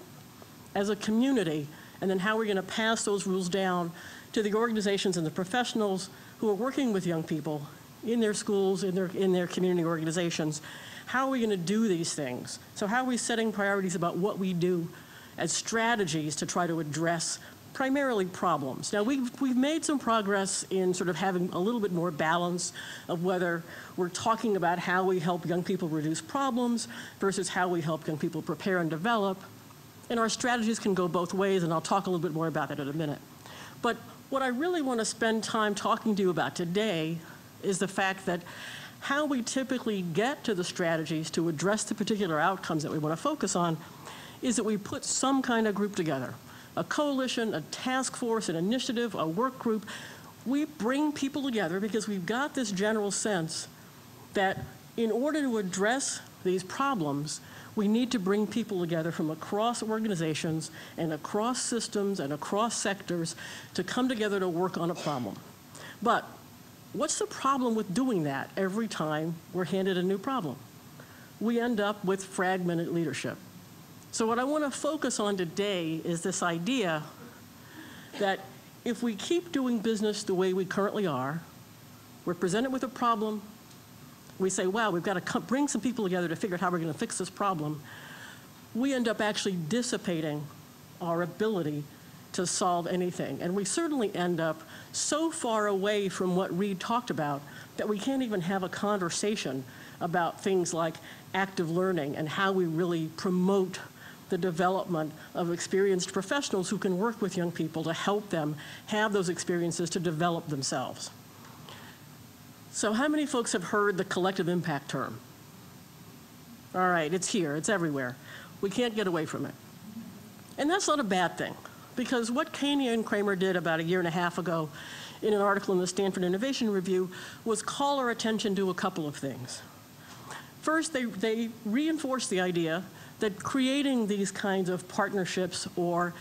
as a community? And then how are we going to pass those rules down to the organizations and the professionals who are working with young people in their schools, in their community organizations? How are we going to do these things? So how are we setting priorities about what we do as strategies to try to address primarily problems? Now, we've made some progress in sort of having a little bit more balance of whether we're talking about how we help young people reduce problems versus how we help young people prepare and develop. And our strategies can go both ways, and I'll talk a little bit more about that in a minute. But what I really want to spend time talking to you about today is the fact that how we typically get to the strategies to address the particular outcomes that we want to focus on is that we put some kind of group together. A coalition, a task force, an initiative, a work group. We bring people together because we've got this general sense that in order to address these problems, we need to bring people together from across organizations and across systems and across sectors to come together to work on a problem. But what's the problem with doing that every time we're handed a new problem? We end up with fragmented leadership. So what I want to focus on today is this idea that if we keep doing business the way we currently are, we're presented with a problem, we say, wow, we've got to bring some people together to figure out how we're going to fix this problem, we end up actually dissipating our ability to solve anything. And we certainly end up so far away from what Reed talked about that we can't even have a conversation about things like active learning and how we really promote the development of experienced professionals who can work with young people to help them have those experiences to develop themselves. So how many folks have heard the collective impact term? All right, it's here, it's everywhere. We can't get away from it. And that's not a bad thing, because what Kania and Kramer did about a year and a half ago in an article in the Stanford Innovation Review was call our attention to a couple of things. First, they reinforced the idea that creating these kinds of partnerships or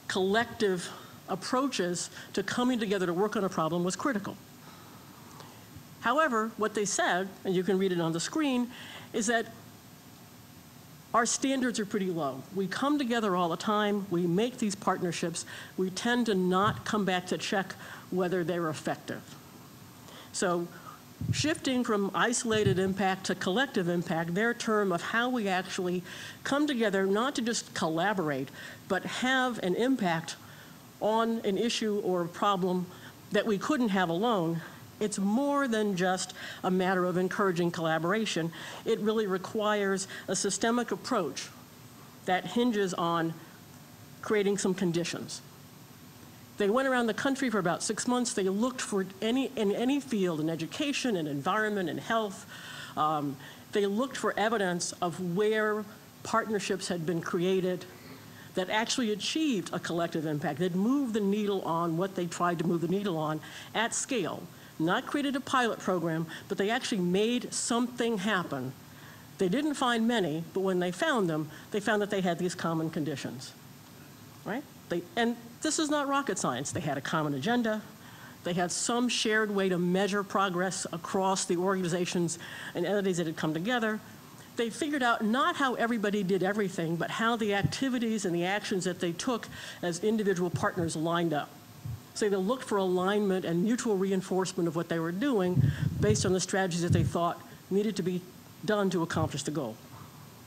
collective approaches to coming together to work on a problem was critical. However, what they said, and you can read it on the screen, is that our standards are pretty low. We come together all the time, we make these partnerships, we tend to not come back to check whether they're effective. So shifting from isolated impact to collective impact, their term of how we actually come together not to just collaborate, but have an impact on an issue or a problem that we couldn't have alone. It's more than just a matter of encouraging collaboration. It really requires a systemic approach that hinges on creating some conditions. They went around the country for about 6 months. They looked for in any field, in education, in environment, in health. They looked for evidence of where partnerships had been created that actually achieved a collective impact, that moved the needle on what they tried to move the needle on at scale. Not created a pilot program, but they actually made something happen. They didn't find many, but when they found them, they found that they had these common conditions, right? And this is not rocket science. They had a common agenda. They had some shared way to measure progress across the organizations and entities that had come together. They figured out not how everybody did everything, but how the activities and the actions that they took as individual partners lined up. So they looked for alignment and mutual reinforcement of what they were doing based on the strategies that they thought needed to be done to accomplish the goal.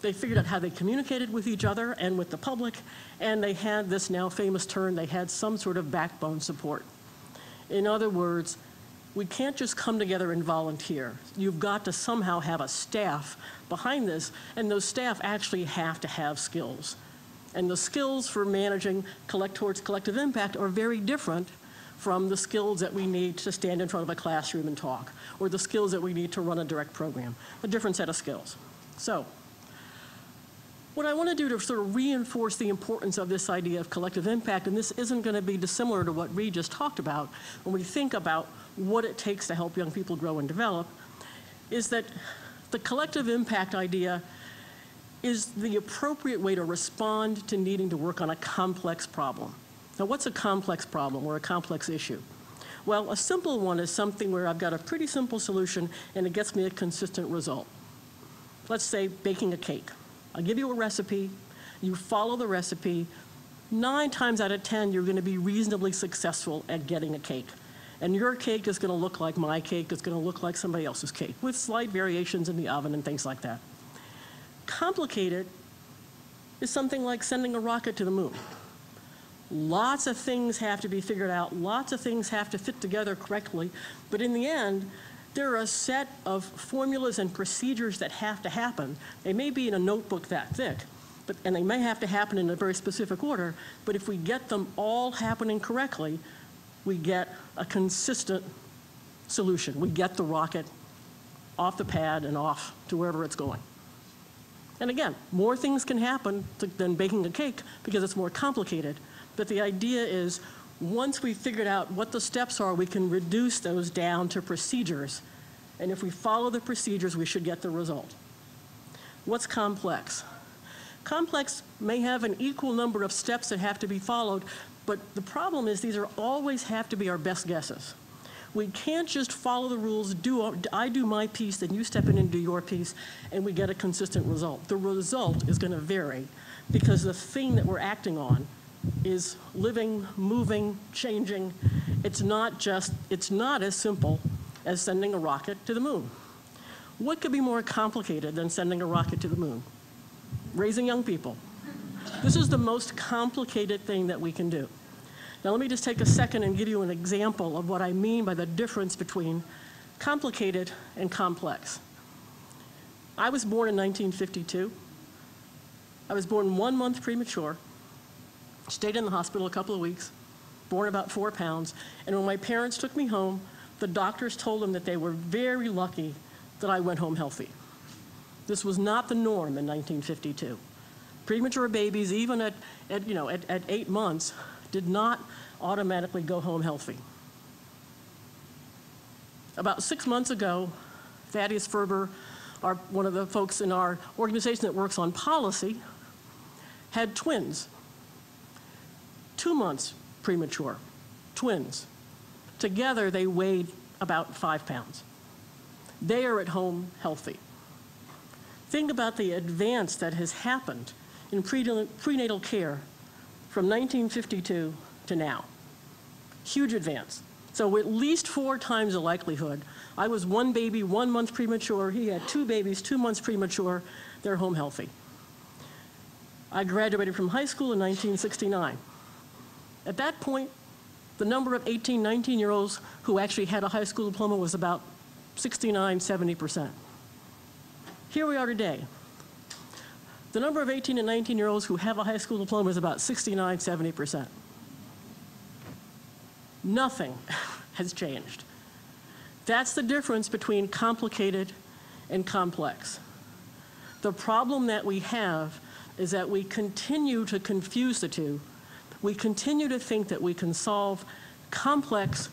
They figured out how they communicated with each other and with the public, and they had this now famous term, they had some sort of backbone support. In other words, we can't just come together and volunteer. You've got to somehow have a staff behind this, and those staff actually have to have skills. And the skills for managing towards collective impact are very different from the skills that we need to stand in front of a classroom and talk, or the skills that we need to run a direct program, a different set of skills. So, what I want to do to sort of reinforce the importance of this idea of collective impact, and this isn't going to be dissimilar to what Reed just talked about, when we think about what it takes to help young people grow and develop, is that the collective impact idea is the appropriate way to respond to needing to work on a complex problem. Now, what's a complex problem or a complex issue? Well, a simple one is something where I've got a pretty simple solution and it gets me a consistent result. Let's say baking a cake. I'll give you a recipe, you follow the recipe, 9 times out of 10 you're going to be reasonably successful at getting a cake. And your cake is going to look like my cake, it's going to look like somebody else's cake, with slight variations in the oven and things like that. Complicated is something like sending a rocket to the moon. Lots of things have to be figured out, lots of things have to fit together correctly, but in the end, there are a set of formulas and procedures that have to happen. They may be in a notebook that thick, and they may have to happen in a very specific order, but if we get them all happening correctly, we get a consistent solution. We get the rocket off the pad and off to wherever it's going. And again, more things can happen than baking a cake because it's more complicated, but the idea is once we've figured out what the steps are, we can reduce those down to procedures. And if we follow the procedures, we should get the result. What's complex? Complex may have an equal number of steps that have to be followed, but the problem is these are always have to be our best guesses. We can't just follow the rules, I do my piece, then you step in and do your piece, and we get a consistent result. The result is going to vary because the thing that we're acting on is living, moving, changing. It's not as simple as sending a rocket to the moon. What could be more complicated than sending a rocket to the moon? Raising young people. This is the most complicated thing that we can do. Now let me just take a second and give you an example of what I mean by the difference between complicated and complex. I was born in 1952. I was born 1 month premature. Stayed in the hospital a couple of weeks, born about 4 pounds, and when my parents took me home, the doctors told them that they were very lucky that I went home healthy. This was not the norm in 1952. Premature babies, even at 8 months, did not automatically go home healthy. About 6 months ago, Thaddeus Ferber, one of the folks in our organization that works on policy, had twins. 2 months premature, twins. Together, they weighed about 5 pounds. They are at home healthy. Think about the advance that has happened in prenatal care from 1952 to now. Huge advance. So at least 4 times the likelihood. I was 1 baby, 1 month premature. He had 2 babies, 2 months premature. They're home healthy. I graduated from high school in 1969. At that point, the number of 18, 19-year-olds who actually had a high school diploma was about 69, 70%. Here we are today. The number of 18 and 19-year-olds who have a high school diploma is about 69, 70%. Nothing has changed. That's the difference between complicated and complex. The problem that we have is that we continue to confuse the two. We continue to think that we can solve complex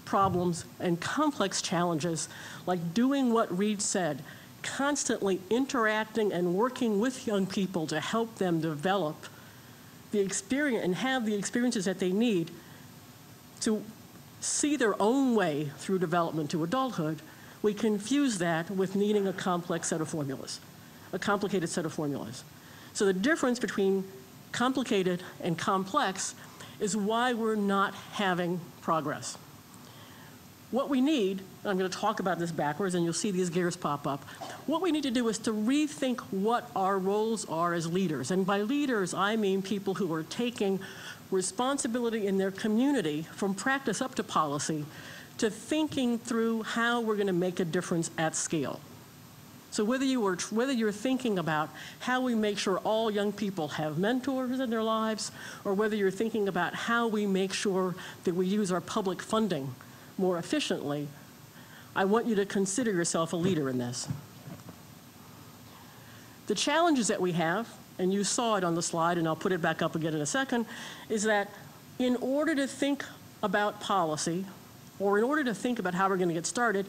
problems and complex challenges, like doing what Reed said, constantly interacting and working with young people to help them develop the experience and have the experiences that they need to see their own way through development to adulthood. We confuse that with needing a complex set of formulas, a complicated set of formulas. So the difference between complicated and complex is why we're not having progress. What we need, and I'm going to talk about this backwards and you'll see these gears pop up, what we need to do is to rethink what our roles are as leaders. And by leaders, I mean people who are taking responsibility in their community from practice up to policy to thinking through how we're going to make a difference at scale. So whether you're thinking about how we make sure all young people have mentors in their lives, or whether you're thinking about how we make sure that we use our public funding more efficiently, I want you to consider yourself a leader in this. The challenges that we have, and you saw it on the slide, and I'll put it back up again in a second, is that in order to think about policy, or in order to think about how we're going to get started,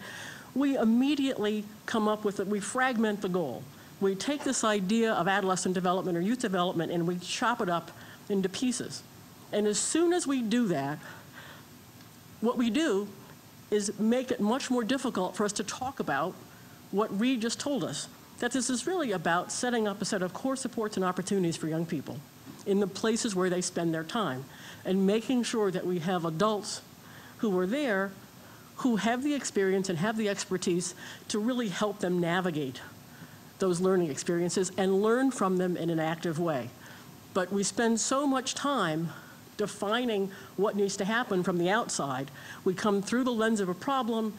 we immediately come up with it, we fragment the goal. We take this idea of adolescent development or youth development and we chop it up into pieces. And as soon as we do that, what we do is make it much more difficult for us to talk about what Reed just told us, that this is really about setting up a set of core supports and opportunities for young people in the places where they spend their time, and making sure that we have adults who are there who have the experience and have the expertise to really help them navigate those learning experiences and learn from them in an active way. But we spend so much time defining what needs to happen from the outside. We come through the lens of a problem,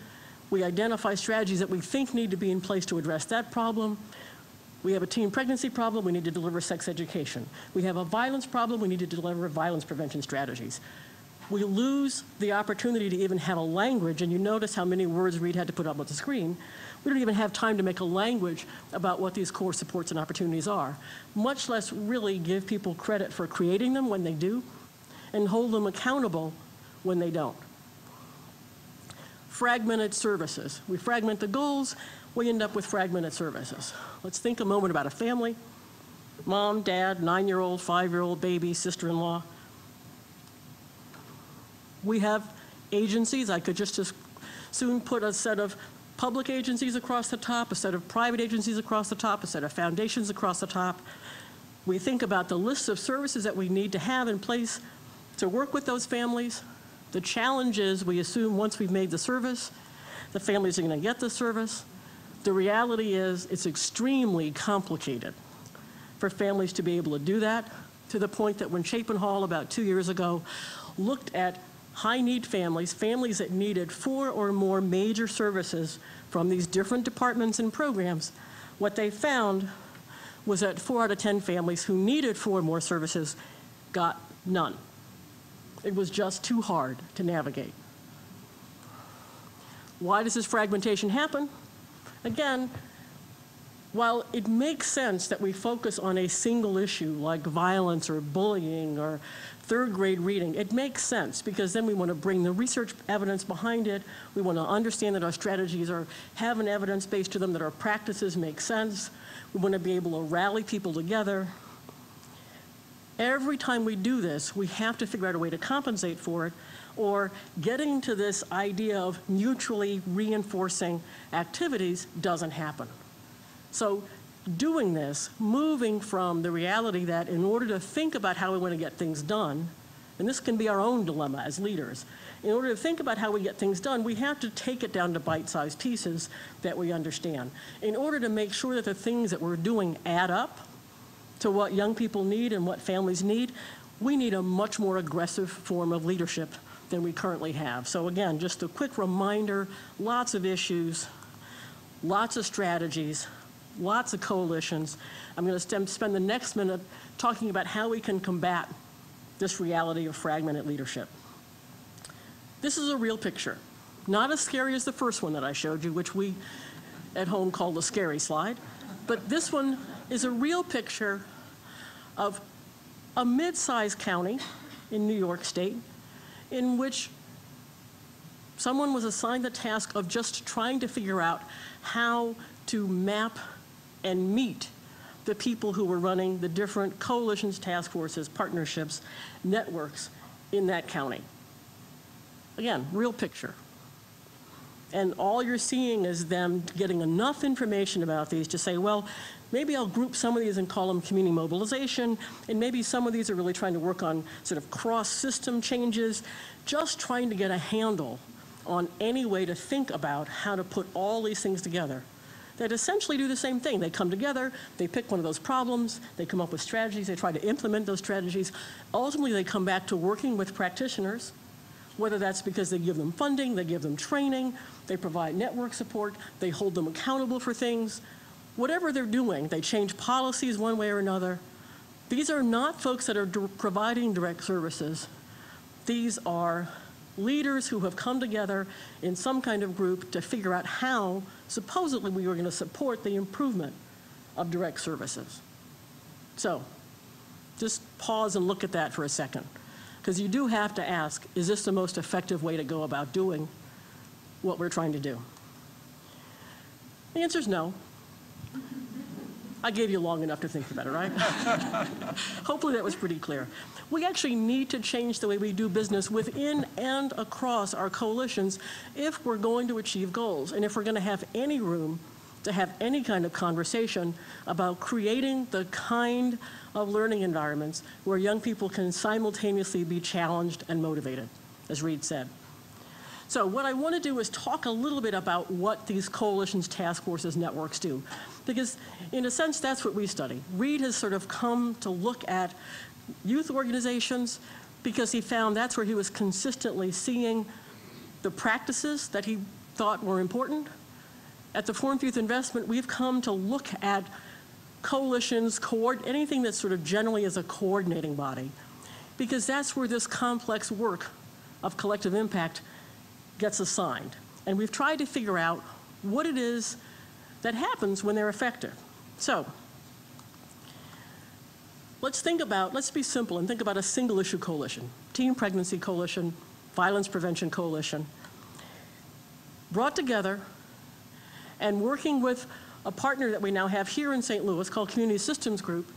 we identify strategies that we think need to be in place to address that problem. We have a teen pregnancy problem, we need to deliver sex education. We have a violence problem, we need to deliver violence prevention strategies. We lose the opportunity to even have a language, and you notice how many words Reed had to put up on the screen. We don't even have time to make a language about what these core supports and opportunities are, much less really give people credit for creating them when they do, and hold them accountable when they don't. Fragmented services. We fragment the goals, we end up with fragmented services. Let's think a moment about a family. Mom, dad, 9-year-old, 5-year-old baby, sister-in-law. We have agencies. I could just as soon put a set of public agencies across the top, a set of private agencies across the top, a set of foundations across the top. We think about the lists of services that we need to have in place to work with those families. The challenge is we assume once we've made the service, the families are going to get the service. The reality is it's extremely complicated for families to be able to do that, to the point that when Chapin Hall about 2 years ago looked at high-need families, families that needed 4 or more major services from these different departments and programs, what they found was that 4 out of 10 families who needed 4 more services got none. It was just too hard to navigate. Why does this fragmentation happen? Again, while it makes sense that we focus on a single issue like violence or bullying or third-grade reading, it makes sense because then we want to bring the research evidence behind it. We want to understand that our strategies have an evidence base to them, that our practices make sense. We want to be able to rally people together. Every time we do this, we have to figure out a way to compensate for it, or getting to this idea of mutually reinforcing activities doesn't happen. So doing this, moving from the reality that in order to think about how we want to get things done, and this can be our own dilemma as leaders, in order to think about how we get things done, we have to take it down to bite-sized pieces that we understand. In order to make sure that the things that we're doing add up to what young people need and what families need, we need a much more aggressive form of leadership than we currently have. So again, just a quick reminder, lots of issues, lots of strategies, lots of coalitions. I'm going to spend the next minute talking about how we can combat this reality of fragmented leadership. This is a real picture. Not as scary as the first one that I showed you, which we at home call the scary slide. But this one is a real picture of a mid-sized county in New York State in which someone was assigned the task of just trying to figure out how to map and meet the people who were running the different coalitions, task forces, partnerships, networks in that county. Again, real picture. And all you're seeing is them getting enough information about these to say, well, maybe I'll group some of these and call them community mobilization, and maybe some of these are really trying to work on sort of cross-system changes, just trying to get a handle on any way to think about how to put all these things together that essentially do the same thing. They come together, they pick one of those problems, they come up with strategies, they try to implement those strategies. Ultimately, they come back to working with practitioners, whether that's because they give them funding, they give them training, they provide network support, they hold them accountable for things. Whatever they're doing, they change policies one way or another. These are not folks that are providing direct services. These are leaders who have come together in some kind of group to figure out how, supposedly, we were going to support the improvement of direct services. So, just pause and look at that for a second. Because you do have to ask, is this the most effective way to go about doing what we're trying to do? The answer is no. I gave you long enough to think about it, right? Hopefully that was pretty clear. We actually need to change the way we do business within and across our coalitions if we're going to achieve goals, and if we're going to have any room to have any kind of conversation about creating the kind of learning environments where young people can simultaneously be challenged and motivated, as Reed said. So what I want to do is talk a little bit about what these coalitions, task forces, networks do. Because in a sense, that's what we study. Reed has sort of come to look at youth organizations because he found that's where he was consistently seeing the practices that he thought were important. At the Forum for Youth Investment, we've come to look at coalitions, anything that sort of generally is a coordinating body, because that's where this complex work of collective impact gets assigned. And we've tried to figure out what it is that happens when they're effective. So let's be simple and think about a single issue coalition, teen pregnancy coalition, violence prevention coalition, brought together and working with a partner that we now have here in St. Louis called Community Systems Group.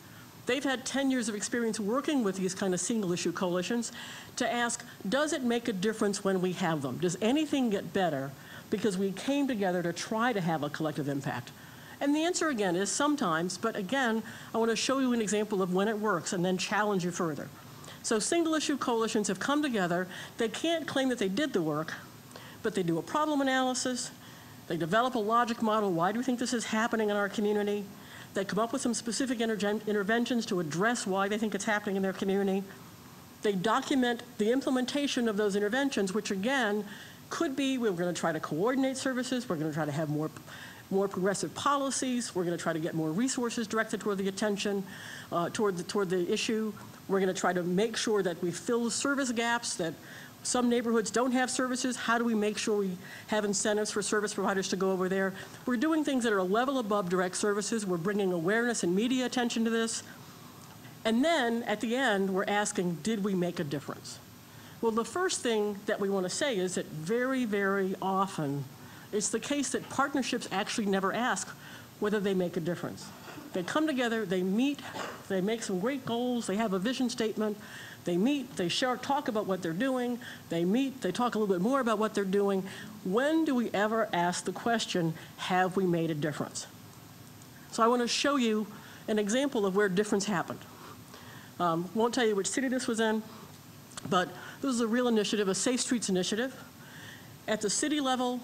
They've had 10 years of experience working with these kind of single issue coalitions to ask, does it make a difference when we have them? Does anything get better because we came together to try to have a collective impact? And the answer again is sometimes, but again, I want to show you an example of when it works and then challenge you further. So single issue coalitions have come together. They can't claim that they did the work, but they do a problem analysis. They develop a logic model. Why do we think this is happening in our community? They come up with some specific interventions to address why they think it's happening in their community. They document the implementation of those interventions, which again, could be we're going to try to coordinate services, we're going to try to have more progressive policies, we're going to try to get more resources directed toward the attention, toward the issue. We're going to try to make sure that we fill the service gaps, that some neighborhoods don't have services. How do we make sure we have incentives for service providers to go over there? We're doing things that are a level above direct services. We're bringing awareness and media attention to this. And then at the end, we're asking, did we make a difference? Well, the first thing that we want to say is that very, very often, it's the case that partnerships actually never ask whether they make a difference. They come together, they meet, they make some great goals, they have a vision statement, they meet, they talk about what they're doing, they meet, they talk a little bit more about what they're doing. When do we ever ask the question, have we made a difference? So I want to show you an example of where difference happened. Won't tell you which city this was in, but this is a real initiative, a Safe Streets initiative. At the city level,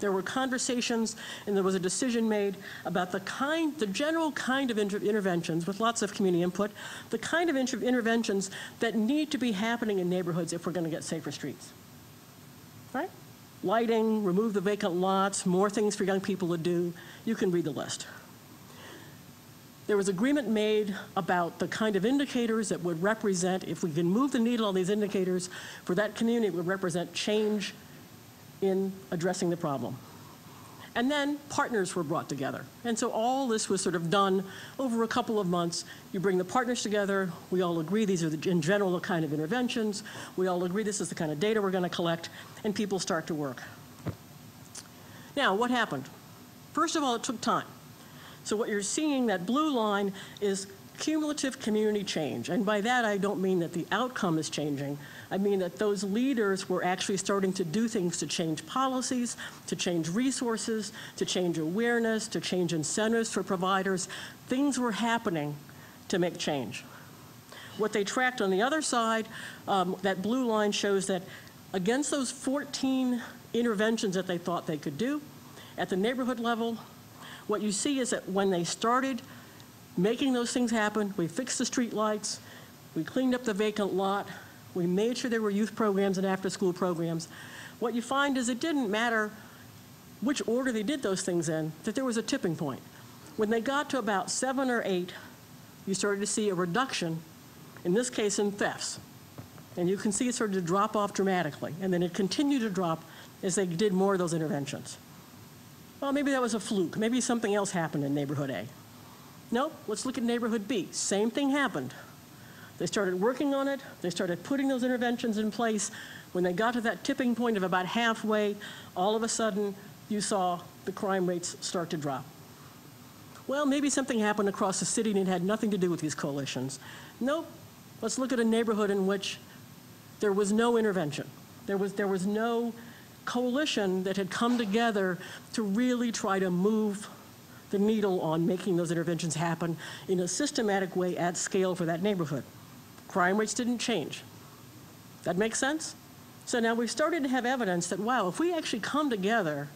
there were conversations and there was a decision made about the general kind of interventions with lots of community input, the kind of interventions that need to be happening in neighborhoods if we're going to get safer streets. Right? Lighting, remove the vacant lots, more things for young people to do. You can read the list. There was agreement made about the kind of indicators that would represent, if we can move the needle on these indicators, for that community, it would represent change in addressing the problem. And then partners were brought together. And so all this was sort of done over a couple of months. You bring the partners together. We all agree these are, in general, the kind of interventions. We all agree this is the kind of data we're going to collect. And people start to work. Now, what happened? First of all, it took time. So what you're seeing, that blue line, is cumulative community change. And by that, I don't mean that the outcome is changing. I mean that those leaders were actually starting to do things to change policies, to change resources, to change awareness, to change incentives for providers. Things were happening to make change. What they tracked on the other side, that blue line shows that against those 14 interventions that they thought they could do, at the neighborhood level, what you see is that when they started making those things happen, we fixed the street lights, we cleaned up the vacant lot, we made sure there were youth programs and after-school programs. What you find is it didn't matter which order they did those things in, that there was a tipping point. When they got to about 7 or 8, you started to see a reduction, in this case in thefts. And you can see it started to drop off dramatically, and then it continued to drop as they did more of those interventions. Well, maybe that was a fluke. Maybe something else happened in neighborhood A. Nope, let's look at neighborhood B. Same thing happened. They started working on it. They started putting those interventions in place. When they got to that tipping point of about halfway, all of a sudden, you saw the crime rates start to drop. Well, maybe something happened across the city and it had nothing to do with these coalitions. Nope, let's look at a neighborhood in which there was no intervention. There was no coalition that had come together to really try to move the needle on making those interventions happen in a systematic way at scale for that neighborhood. Crime rates didn't change. That makes sense? So now we've started to have evidence that, wow, if we actually come together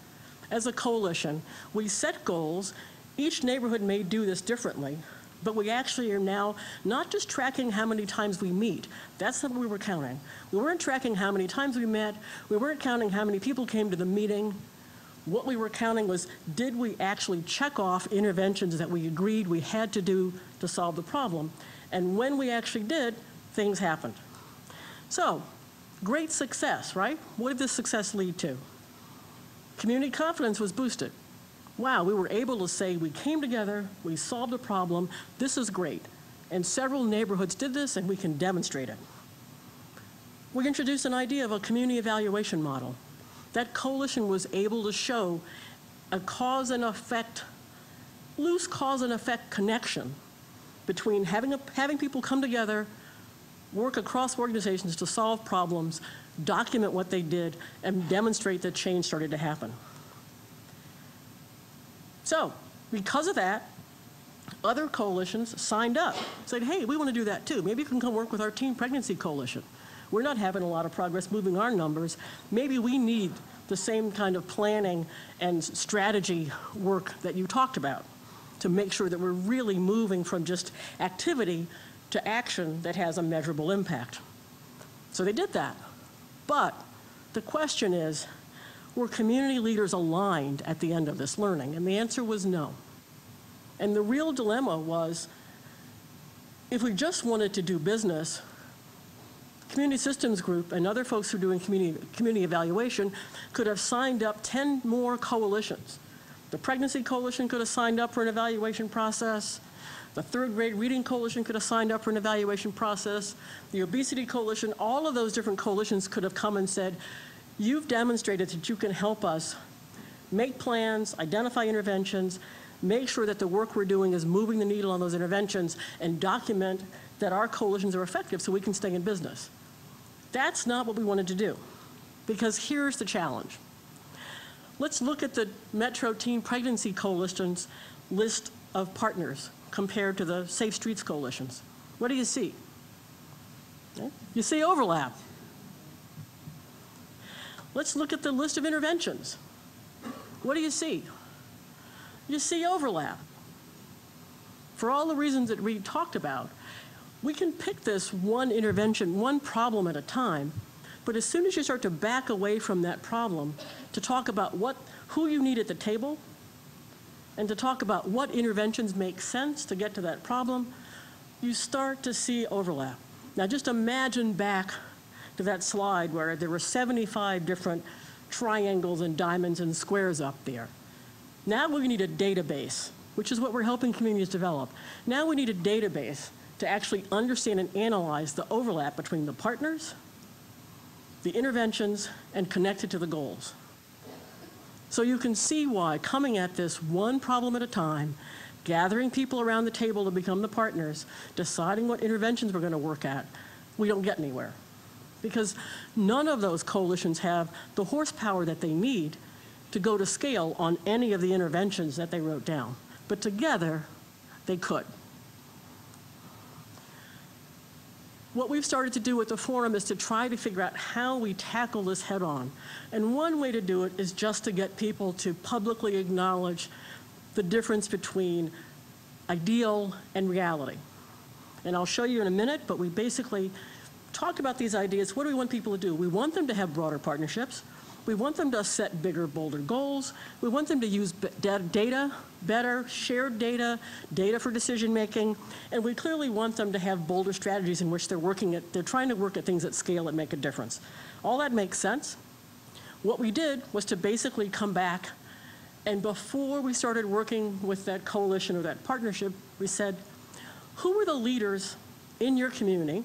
as a coalition, we set goals, each neighborhood may do this differently, but we actually are now not just tracking how many times we meet. That's not what we were counting. We weren't tracking how many times we met. We weren't counting how many people came to the meeting. What we were counting was, did we actually check off interventions that we agreed we had to do to solve the problem? And when we actually did, things happened. So, great success, right? What did this success lead to? Community confidence was boosted. Wow, we were able to say we came together, we solved a problem, this is great. And several neighborhoods did this, and we can demonstrate it. We introduced an idea of a community evaluation model. That coalition was able to show a cause and effect, loose cause and effect connection between having people come together, work across organizations to solve problems, document what they did, and demonstrate that change started to happen. So, because of that, other coalitions signed up, said, hey, we want to do that too. Maybe you can come work with our Teen Pregnancy Coalition. We're not having a lot of progress moving our numbers. Maybe we need the same kind of planning and strategy work that you talked about to make sure that we're really moving from just activity to action that has a measurable impact. So they did that. But the question is, were community leaders aligned at the end of this learning? And the answer was no. And the real dilemma was, if we just wanted to do business, Community Systems Group and other folks who are doing community evaluation could have signed up 10 more coalitions. The Pregnancy Coalition could have signed up for an evaluation process. The Third Grade Reading Coalition could have signed up for an evaluation process. The Obesity Coalition, all of those different coalitions could have come and said, you've demonstrated that you can help us make plans, identify interventions, make sure that the work we're doing is moving the needle on those interventions, and document that our coalitions are effective so we can stay in business. That's not what we wanted to do, because here's the challenge. Let's look at the Metro Teen Pregnancy Coalition's list of partners compared to the Safe Streets Coalitions. What do you see? You see overlap. Let's look at the list of interventions. What do you see? You see overlap. For all the reasons that we talked about, we can pick this one intervention, one problem at a time, but as soon as you start to back away from that problem to talk about who you need at the table, and to talk about what interventions make sense to get to that problem, you start to see overlap. Now just imagine back to that slide where there were 75 different triangles and diamonds and squares up there. Now we need a database, which is what we're helping communities develop. Now we need a database to actually understand and analyze the overlap between the partners, the interventions, and connect it to the goals. So you can see why coming at this one problem at a time, gathering people around the table to become the partners, deciding what interventions we're going to work at, we don't get anywhere. Because none of those coalitions have the horsepower that they need to go to scale on any of the interventions that they wrote down. But together, they could. What we've started to do with the forum is to try to figure out how we tackle this head on. And one way to do it is just to get people to publicly acknowledge the difference between ideal and reality. And I'll show you in a minute, but we basically talk about these ideas. What do we want people to do? We want them to have broader partnerships. We want them to set bigger, bolder goals. We want them to use data better, shared data, data for decision making, and we clearly want them to have bolder strategies in which they're trying to work at things at scale that make a difference. All that makes sense. What we did was to basically come back, and before we started working with that coalition or that partnership, we said, who are the leaders in your community,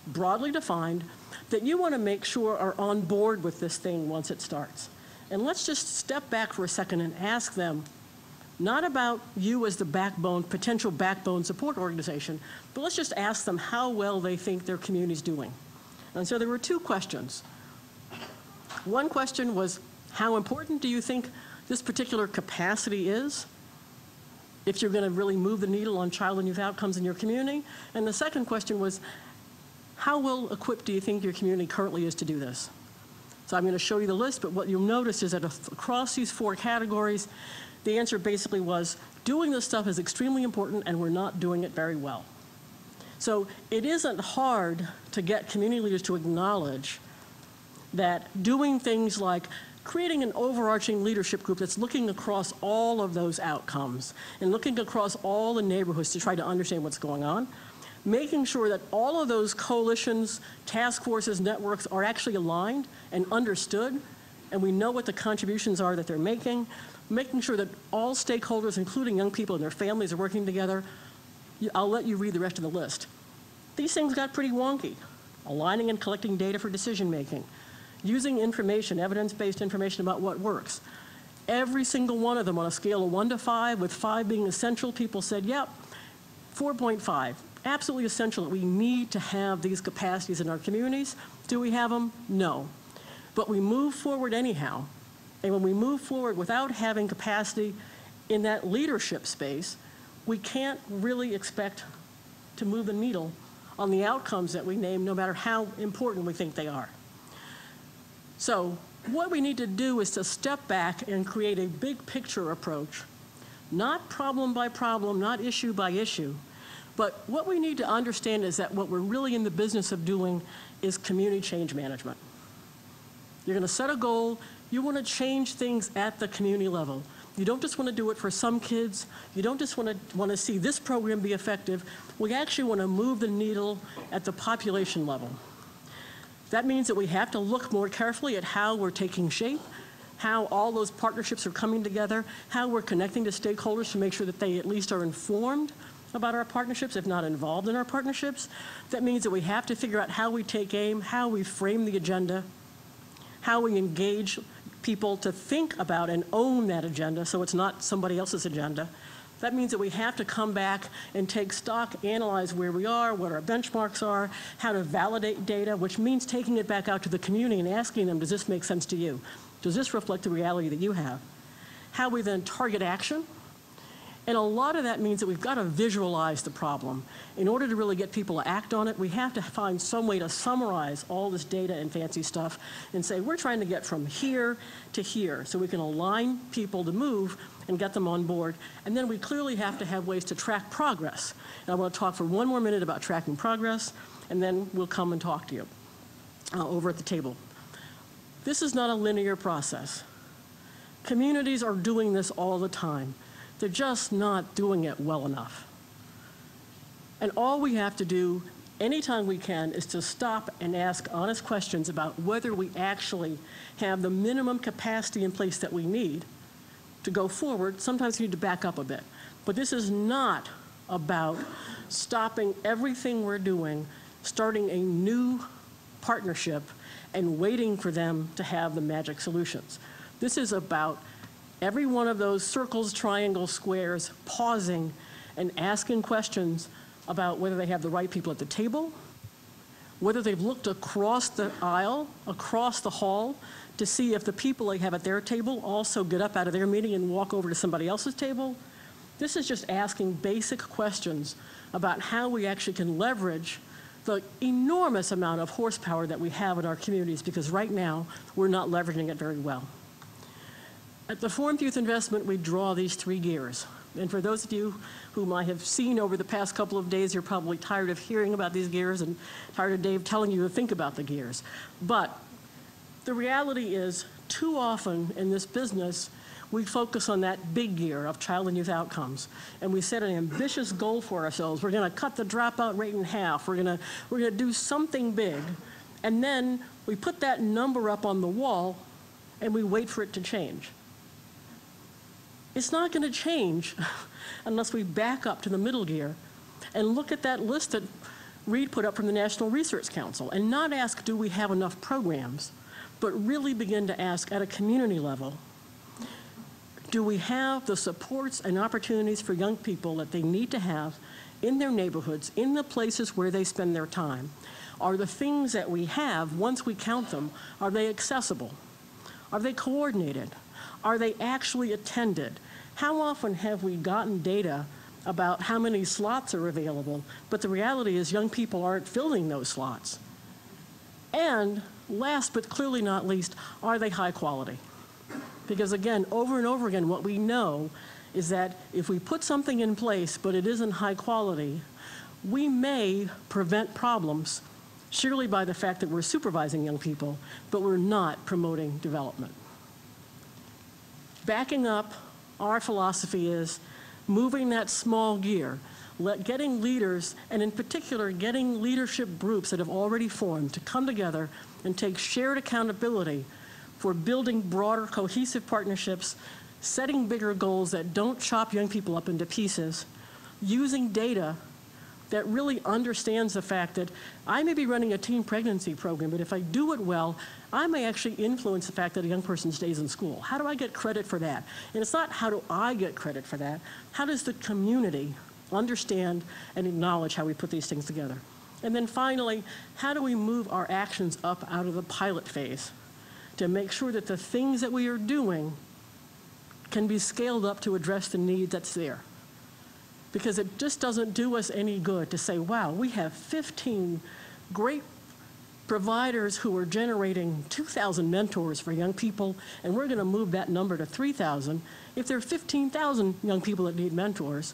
broadly defined, that you want to make sure are on board with this thing once it starts? And let's just step back for a second and ask them, not about you as the backbone, potential backbone support organization, but let's just ask them how well they think their community's doing. And so there were two questions. One question was, how important do you think this particular capacity is if you're going to really move the needle on child and youth outcomes in your community? And the second question was, how well equipped do you think your community currently is to do this? So I'm going to show you the list, but what you'll notice is that across these four categories, the answer basically was, doing this stuff is extremely important and we're not doing it very well. So it isn't hard to get community leaders to acknowledge that doing things like creating an overarching leadership group that's looking across all of those outcomes and looking across all the neighborhoods to try to understand what's going on, making sure that all of those coalitions, task forces, networks are actually aligned and understood, and we know what the contributions are that they're making sure that all stakeholders, including young people and their families, are working together. I'll let you read the rest of the list. These things got pretty wonky. Aligning and collecting data for decision making, using information, evidence-based information about what works. Every single one of them on a scale of 1 to 5, with 5 being essential, people said, yep, 4.5. Absolutely essential that we need to have these capacities in our communities. Do we have them? No. But we move forward anyhow. And when we move forward without having capacity in that leadership space, we can't really expect to move the needle on the outcomes that we name, no matter how important we think they are. So what we need to do is to step back and create a big picture approach, not problem by problem, not issue by issue. But what we need to understand is that what we're really in the business of doing is community change management. You're going to set a goal. You want to change things at the community level. You don't just want to do it for some kids. You don't just want to see this program be effective. We actually want to move the needle at the population level. That means that we have to look more carefully at how we're taking shape, how all those partnerships are coming together, how we're connecting to stakeholders to make sure that they at least are informed about our partnerships, if not involved in our partnerships. That means that we have to figure out how we take aim, how we frame the agenda, how we engage people to think about and own that agenda so it's not somebody else's agenda. That means that we have to come back and take stock, analyze where we are, what our benchmarks are, how to validate data, which means taking it back out to the community and asking them, does this make sense to you? Does this reflect the reality that you have? How we then target action. And a lot of that means that we've got to visualize the problem. In order to really get people to act on it, we have to find some way to summarize all this data and fancy stuff and say, we're trying to get from here to here so we can align people to move and get them on board. And then we clearly have to have ways to track progress. And I want to talk for one more minute about tracking progress, and then we'll come and talk to you over at the table. This is not a linear process. Communities are doing this all the time. They're just not doing it well enough. And all we have to do anytime we can is to stop and ask honest questions about whether we actually have the minimum capacity in place that we need to go forward. Sometimes we need to back up a bit. But this is not about stopping everything we're doing, starting a new partnership, and waiting for them to have the magic solutions. This is about every one of those circles, triangles, squares, pausing and asking questions about whether they have the right people at the table, whether they've looked across the aisle, across the hall, to see if the people they have at their table also get up out of their meeting and walk over to somebody else's table. This is just asking basic questions about how we actually can leverage the enormous amount of horsepower that we have in our communities, because right now we're not leveraging it very well. At the Forum Youth Investment, we draw these 3 gears. And for those of you whom I have seen over the past couple of days, you're probably tired of hearing about these gears and tired of Dave telling you to think about the gears. But the reality is, too often in this business, we focus on that big gear of child and youth outcomes. And we set an ambitious goal for ourselves. We're going to cut the dropout rate in half. We're going to do something big. And then we put that number up on the wall and we wait for it to change. It's not going to change unless we back up to the middle gear and look at that list that Reed put up from the National Research Council and not ask, do we have enough programs, but really begin to ask at a community level, do we have the supports and opportunities for young people that they need to have in their neighborhoods, in the places where they spend their time? Are the things that we have, once we count them, are they accessible? Are they coordinated? Are they actually attended? How often have we gotten data about how many slots are available, but the reality is young people aren't filling those slots? And last but clearly not least, are they high quality? Because again, over and over again, what we know is that if we put something in place but it isn't high quality, we may prevent problems surely by the fact that we're supervising young people, but we're not promoting development. Backing up, our philosophy is moving that small gear, getting leaders, and in particular, getting leadership groups that have already formed to come together and take shared accountability for building broader, cohesive partnerships, setting bigger goals that don't chop young people up into pieces, using data that really understands the fact that I may be running a teen pregnancy program, but if I do it well, I may actually influence the fact that a young person stays in school. How do I get credit for that? And it's not how do I get credit for that, how does the community understand and acknowledge how we put these things together? And then finally, how do we move our actions up out of the pilot phase to make sure that the things that we are doing can be scaled up to address the need that's there? Because it just doesn't do us any good to say, wow, we have 15 great providers who are generating 2,000 mentors for young people, and we're going to move that number to 3,000. If there are 15,000 young people that need mentors,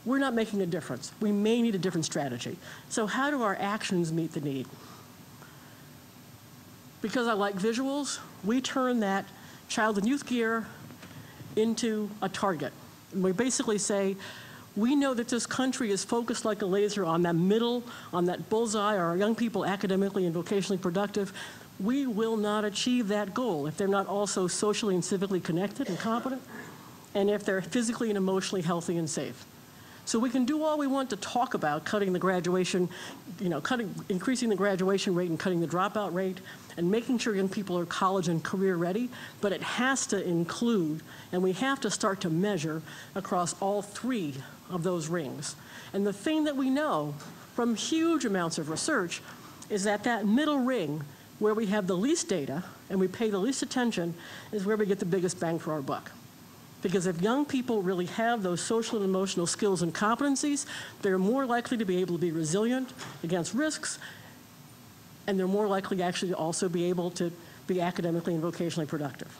we're not making a difference. We may need a different strategy. So how do our actions meet the need? Because I like visuals, we turn that child and youth gear into a target. And we basically say, we know that this country is focused like a laser on that middle, on that bullseye, are our young people academically and vocationally productive? We will not achieve that goal if they're not also socially and civically connected and competent, and if they're physically and emotionally healthy and safe. So we can do all we want to talk about cutting the graduation, increasing the graduation rate and cutting the dropout rate and making sure young people are college and career ready, but it has to include, and we have to start to measure across all 3 of those rings. And the thing that we know from huge amounts of research is that that middle ring, where we have the least data and we pay the least attention, is where we get the biggest bang for our buck. Because if young people really have those social and emotional skills and competencies, they're more likely to be able to be resilient against risks, and they're more likely actually to also be able to be academically and vocationally productive.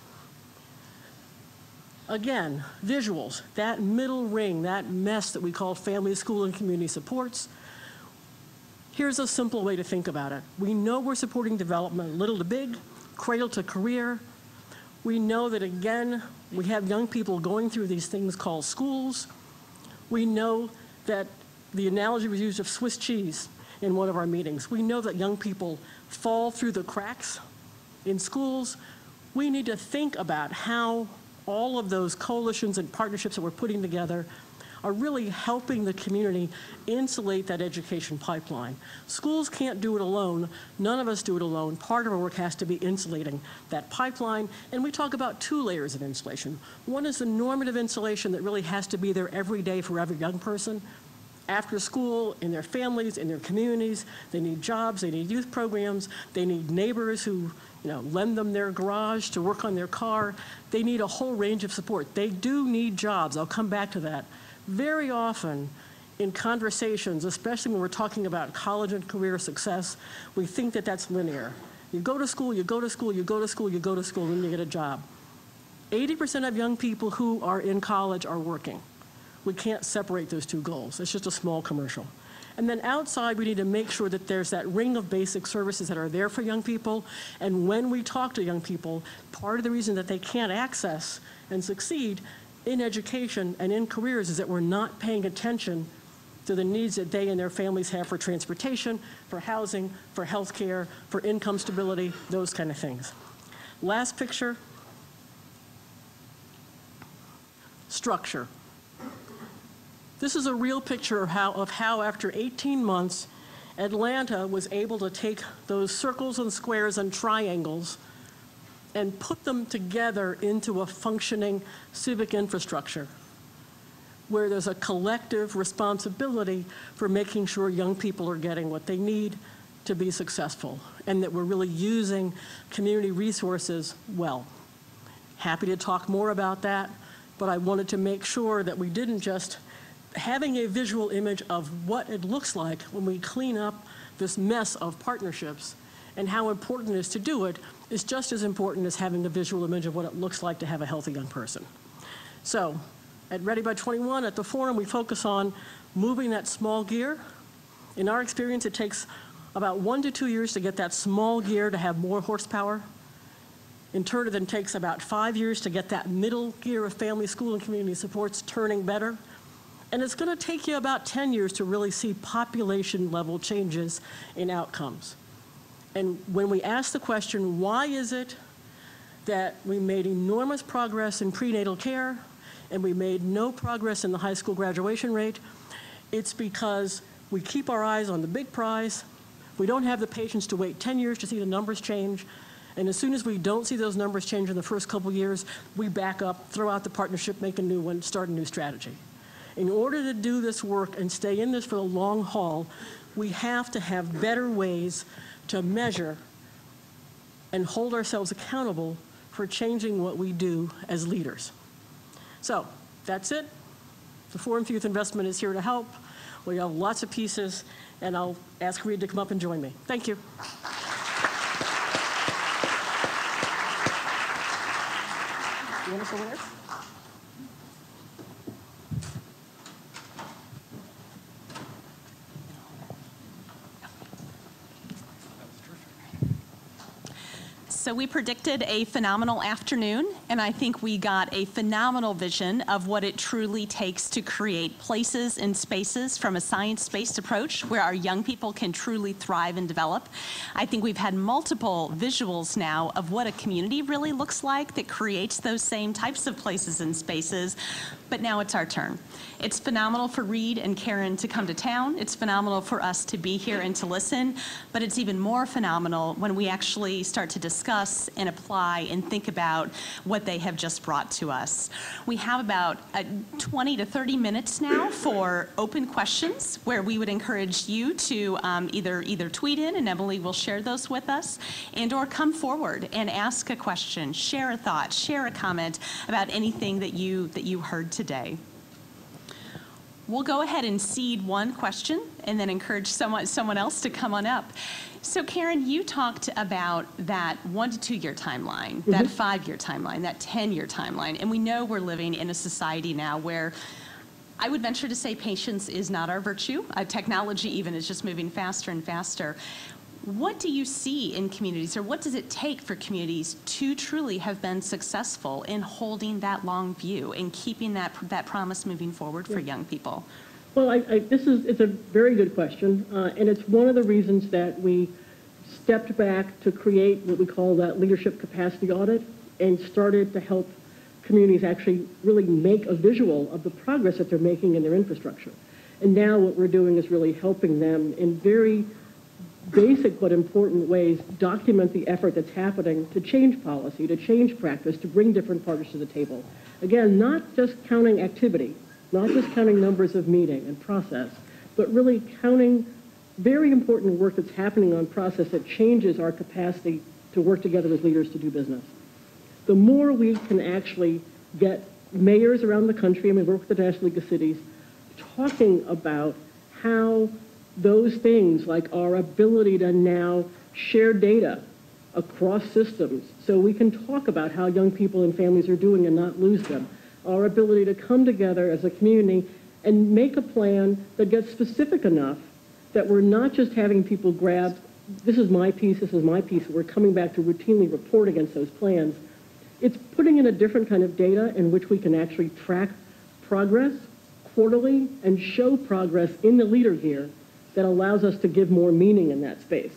Again, visuals, that middle ring, that mess that we call family, school, and community supports. Here's a simple way to think about it. We know we're supporting development little to big, cradle to career. We know that, again, we have young people going through these things called schools. We know that the analogy was used of Swiss cheese in one of our meetings. We know that young people fall through the cracks in schools. We need to think about how all of those coalitions and partnerships that we're putting together are really helping the community insulate that education pipeline. Schools can't do it alone. None of us do it alone. Part of our work has to be insulating that pipeline. And we talk about 2 layers of insulation. One is the normative insulation that really has to be there every day for every young person. After school, in their families, in their communities, they need jobs, they need youth programs, they need neighbors who lend them their garage to work on their car. They need a whole range of support. They do need jobs. I'll come back to that. Very often in conversations, especially when we're talking about college and career success, we think that that's linear. You go to school, you go to school, you go to school, you go to school, and you get a job. 80% of young people who are in college are working. We can't separate those 2 goals. It's just a small commercial. And then outside, we need to make sure that there's that ring of basic services that are there for young people. And when we talk to young people, part of the reason that they can't access and succeed in education and in careers is that we're not paying attention to the needs that they and their families have for transportation, for housing, for health care, for income stability, those kind of things. Last picture, structure. This is a real picture of how after 18 months, Atlanta was able to take those circles and squares and triangles and put them together into a functioning civic infrastructure where there's a collective responsibility for making sure young people are getting what they need to be successful, and that we're really using community resources well. Happy to talk more about that, but I wanted to make sure that we didn't just having a visual image of what it looks like when we clean up this mess of partnerships and how important it is to do it is just as important as having a visual image of what it looks like to have a healthy young person. So at Ready by 21, at the forum, we focus on moving that small gear. In our experience, it takes about 1 to 2 years to get that small gear to have more horsepower. In turn, it then takes about 5 years to get that middle gear of family, school, and community supports turning better. And it's going to take you about 10 years to really see population level changes in outcomes. And when we ask the question, why is it that we made enormous progress in prenatal care and we made no progress in the high school graduation rate, it's because we keep our eyes on the big prize. We don't have the patience to wait 10 years to see the numbers change. And as soon as we don't see those numbers change in the first couple years, we back up, throw out the partnership, make a new one, start a new strategy. In order to do this work and stay in this for the long haul, we have to have better ways to measure and hold ourselves accountable for changing what we do as leaders. So that's it. The Forum for Youth Investment is here to help. We have lots of pieces, and I'll ask Reed to come up and join me. Thank you. You want us over there? So we predicted a phenomenal afternoon, and I think we got a phenomenal vision of what it truly takes to create places and spaces from a science-based approach where our young people can truly thrive and develop. I think we've had multiple visuals now of what a community really looks like that creates those same types of places and spaces, but now it's our turn. It's phenomenal for Reed and Karen to come to town. It's phenomenal for us to be here and to listen, but it's even more phenomenal when we actually start to discuss and apply and think about what they have just brought to us. We have about 20 to 30 minutes now for open questions where we would encourage you to either tweet in, and Emily will share those with us, and or come forward and ask a question, share a thought, share a comment about anything that you heard today. We'll go ahead and seed one question and then encourage someone else to come on up. So Karen, you talked about that 1 to 2 year timeline, that 5-year timeline, that 10-year timeline, and we know we're living in a society now where I would venture to say patience is not our virtue. Technology even is just moving faster and faster. What do you see in communities, or what does it take for communities to truly have been successful in holding that long view and keeping that promise moving forward for young people? Well, it's a very good question, and it's one of the reasons that we stepped back to create what we call that leadership capacity audit and started to help communities actually really make a visual of the progress that they're making in their infrastructure. And now what we're doing is really helping them in very basic but important ways document the effort that's happening to change policy, to change practice, to bring different partners to the table. Again, not just counting activity, not just counting numbers of meeting and process, but really counting very important work that's happening on process that changes our capacity to work together as leaders to do business. The more we can actually get mayors around the country, and we work with the National League of Cities, talking about how those things like our ability to now share data across systems so we can talk about how young people and families are doing and not lose them, our ability to come together as a community and make a plan that gets specific enough that we're not just having people grab, this is my piece, we're coming back to routinely report against those plans. It's putting in a different kind of data in which we can actually track progress quarterly and show progress in the leader year that allows us to give more meaning in that space.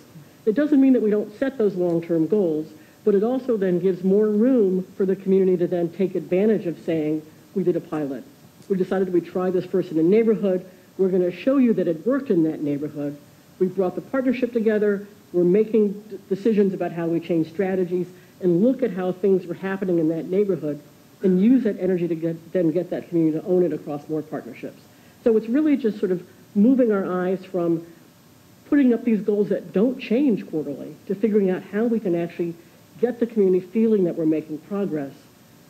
It doesn't mean that we don't set those long-term goals, but it also then gives more room for the community to then take advantage of saying, we did a pilot. We decided we try this first in a neighborhood. We're going to show you that it worked in that neighborhood. We brought the partnership together. We're making decisions about how we change strategies and look at how things were happening in that neighborhood and use that energy to then get that community to own it across more partnerships. So it's really just sort of moving our eyes from putting up these goals that don't change quarterly to figuring out how we can actually get the community feeling that we're making progress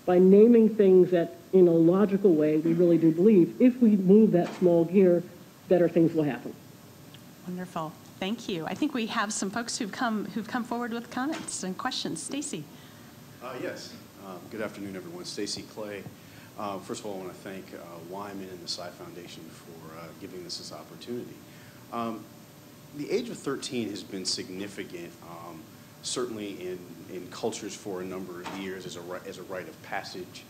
by naming things that, in a logical way, we really do believe, if we move that small gear, better things will happen. Wonderful. Thank you. I think we have some folks who've come forward with comments and questions. Stacy. Yes. Good afternoon, everyone. Stacy Clay. First of all, I want to thank Wyman and the Saigh Foundation for giving us this opportunity. The age of 13 has been significant, certainly in cultures for a number of years as a rite of passage.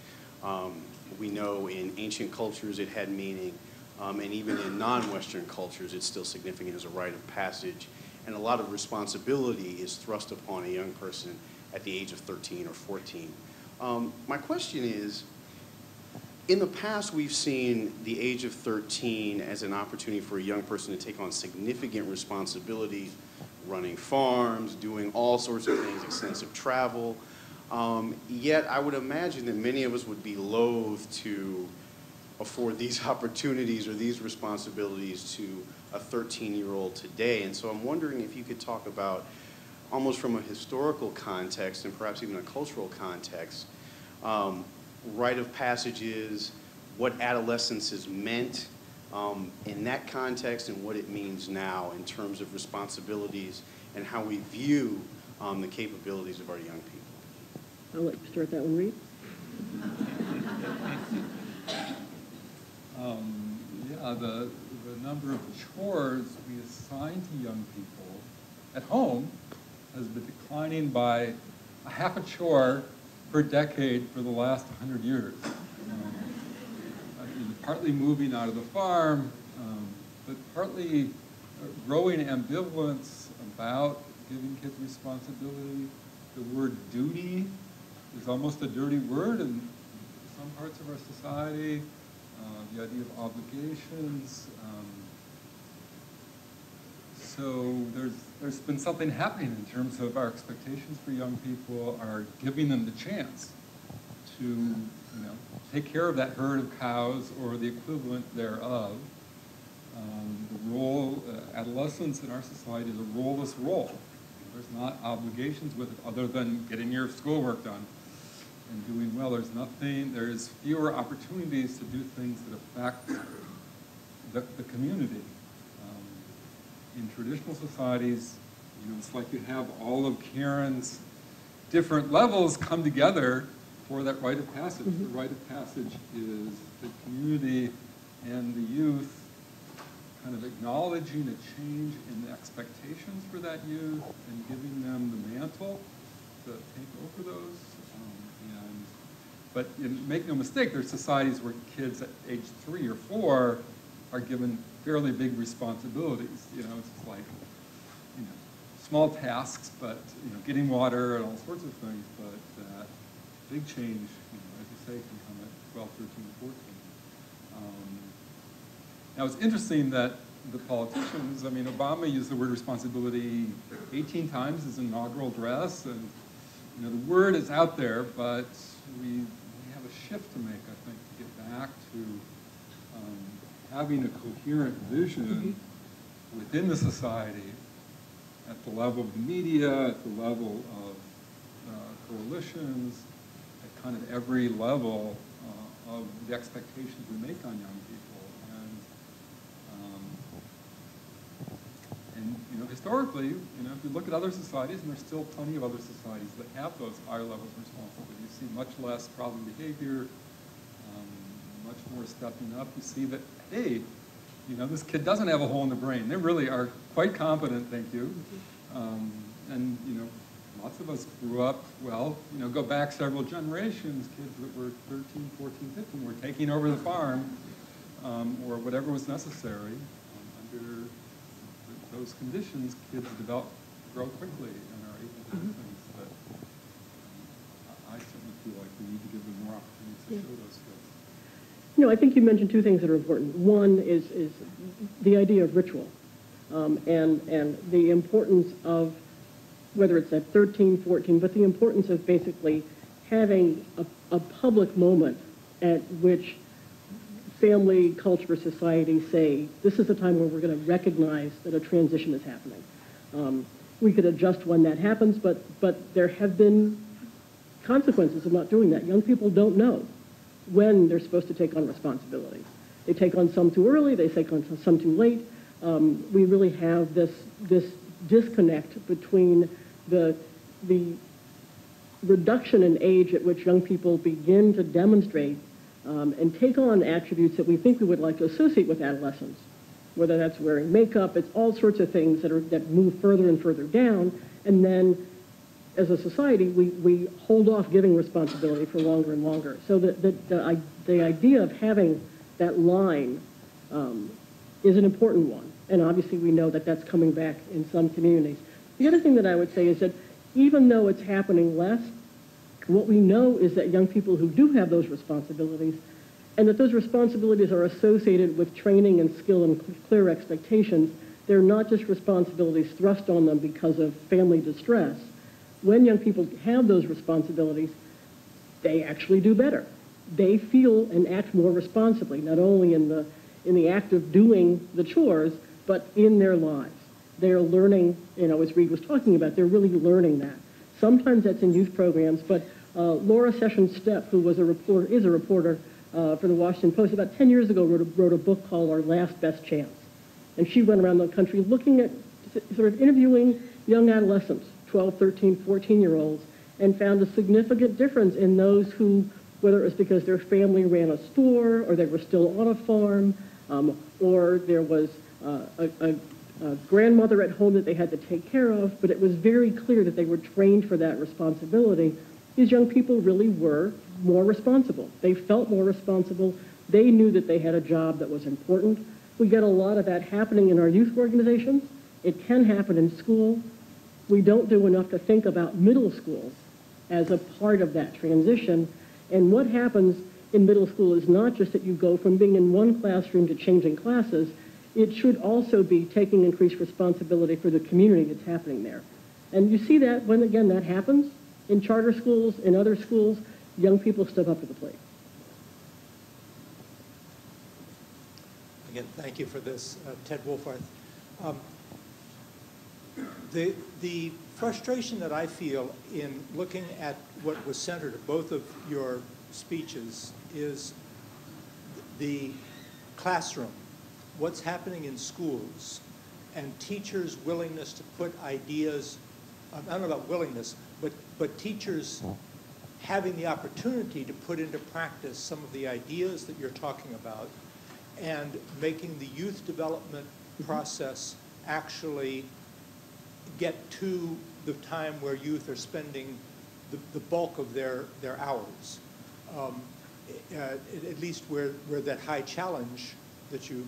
We know in ancient cultures it had meaning, and even in non-Western cultures it's still significant as a rite of passage. And a lot of responsibility is thrust upon a young person at the age of 13 or 14. My question is, in the past, we've seen the age of 13 as an opportunity for a young person to take on significant responsibility, running farms, doing all sorts of things, extensive travel. Yet I would imagine that many of us would be loath to afford these opportunities or these responsibilities to a 13-year-old today. And so I'm wondering if you could talk about, almost from a historical context and perhaps even a cultural context, rite of passages, what adolescence has meant in that context and what it means now in terms of responsibilities and how we view the capabilities of our young people. I'll let you start that one, Reed. The number of chores we assign to young people at home has been declining by a half a chore per decade for the last 100 years. Partly moving out of the farm, but partly growing ambivalence about giving kids responsibility. The word duty is almost a dirty word in some parts of our society. The idea of obligations. So there's been something happening in terms of our expectations for young people are giving them the chance to, take care of that herd of cows or the equivalent thereof. The role, adolescence in our society is a role-less role. There's not obligations with it other than getting your schoolwork done and doing well. There's fewer opportunities to do things that affect the community. In traditional societies, it's like you have all of Karen's different levels come together for that rite of passage. The rite of passage is the community and the youth kind of acknowledging a change in the expectations for that youth and giving them the mantle to take over those. But make no mistake, there's societies where kids at age 3 or 4 are given fairly big responsibilities. You know, it's like, you know, small tasks, but, you know, getting water and all sorts of things, but that big change, you know, as you say, can come at 12, 13, 14. Now, it's interesting that the politicians, I mean, Obama used the word responsibility 18 times in his inaugural address, and, you know, the word is out there, but we have a shift to make, I think, to get back to having a coherent vision within the society at the level of the media, at the level of coalitions, at kind of every level of the expectations we make on young people. And you know, historically, you know, if you look at other societies, and there's still plenty of other societies that have those higher levels of responsibility, you see much less problem behavior, much more stepping up. You see that, hey, you know, this kid doesn't have a hole in the brain. They really are quite competent, thank you. And, you know, lots of us grew up, well, you know, go back several generations, kids that were 13, 14, 15 were taking over the farm or whatever was necessary. Under those conditions, kids grow quickly and are able to do things that I certainly feel like we need to give them more opportunities to show those skills. You know, I think you mentioned two things that are important. One is the idea of ritual and the importance of, whether it's at 13, 14, but the importance of basically having a public moment at which family, culture, society say, this is the time where we're going to recognize that a transition is happening. We could adjust when that happens, but there have been consequences of not doing that. Young people don't know when they're supposed to take on responsibility. They take on some too early, they take on some too late. We really have this disconnect between the reduction in age at which young people begin to demonstrate and take on attributes that we think we would like to associate with adolescence, whether that's wearing makeup, it's all sorts of things that move further and further down, and then as a society, we hold off giving responsibility for longer and longer. So the idea of having that line is an important one, and obviously we know that that's coming back in some communities. The other thing that I would say is that even though it's happening less, what we know is that young people who do have those responsibilities, and that those responsibilities are associated with training and skill and clear expectations, they're not just responsibilities thrust on them because of family distress. When young people have those responsibilities, they actually do better. They feel and act more responsibly, not only in the act of doing the chores, but in their lives. They're learning, you know, as Reed was talking about, they're really learning that. Sometimes that's in youth programs, but Laura Sessions Stepp, who is a reporter for the Washington Post, about 10 years ago wrote a book called Our Last Best Chance. And she went around the country looking at, sort of interviewing young adolescents, 12, 13, 14-year-olds, and found a significant difference in those who, whether it was because their family ran a store, or they were still on a farm, or there was a grandmother at home that they had to take care of, but it was very clear that they were trained for that responsibility. These young people really were more responsible. They felt more responsible. They knew that they had a job that was important. We get a lot of that happening in our youth organizations. It can happen in school. We don't do enough to think about middle schools as a part of that transition. And what happens in middle school is not just that you go from being in one classroom to changing classes. It should also be taking increased responsibility for the community that's happening there. And you see that when, again, that happens in charter schools, in other schools, young people step up to the plate. Again, thank you for this, Ted Wolfarth. The frustration that I feel in looking at what was centered at both of your speeches is the classroom, what's happening in schools, and teachers' willingness to put ideas, I don't know about willingness, but teachers having the opportunity to put into practice some of the ideas that you're talking about, and making the youth development process actually get to the time where youth are spending the bulk of their hours. At least where that high challenge that you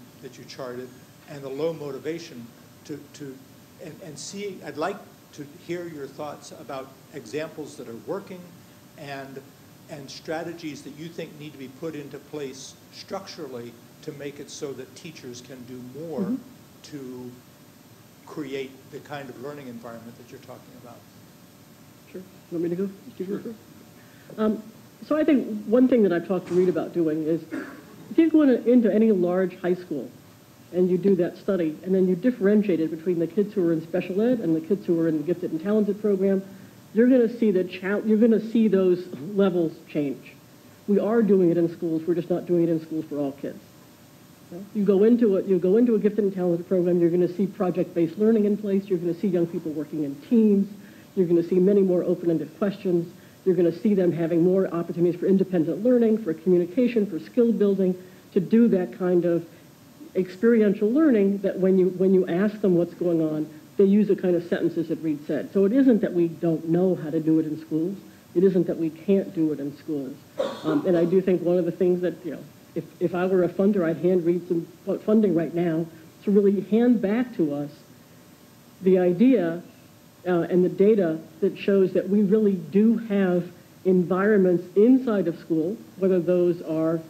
charted and the low motivation and see, I'd like to hear your thoughts about examples that are working and strategies that you think need to be put into place structurally to make it so that teachers can do more to create the kind of learning environment that you're talking about. Sure. You want me to go? Sure. So I think one thing that I've talked to Reed about doing is if you go into any large high school and you do that study and then you differentiate it between the kids who are in special ed and the kids who are in the gifted and talented program, you're going to see you're going to see those levels change. We are doing it in schools. We're just not doing it in schools for all kids. You go into a gifted and talented program, you're going to see project-based learning in place. You're going to see young people working in teams. You're going to see many more open-ended questions. You're going to see them having more opportunities for independent learning, for communication, for skill building, to do that kind of experiential learning that when you ask them what's going on, they use the kind of sentences that Reed said. So it isn't that we don't know how to do it in schools. It isn't that we can't do it in schools. And I do think one of the things that, if I were a funder, I'd hand Reed some funding right now to really hand back to us the idea and the data that shows that we really do have environments inside of school, whether those are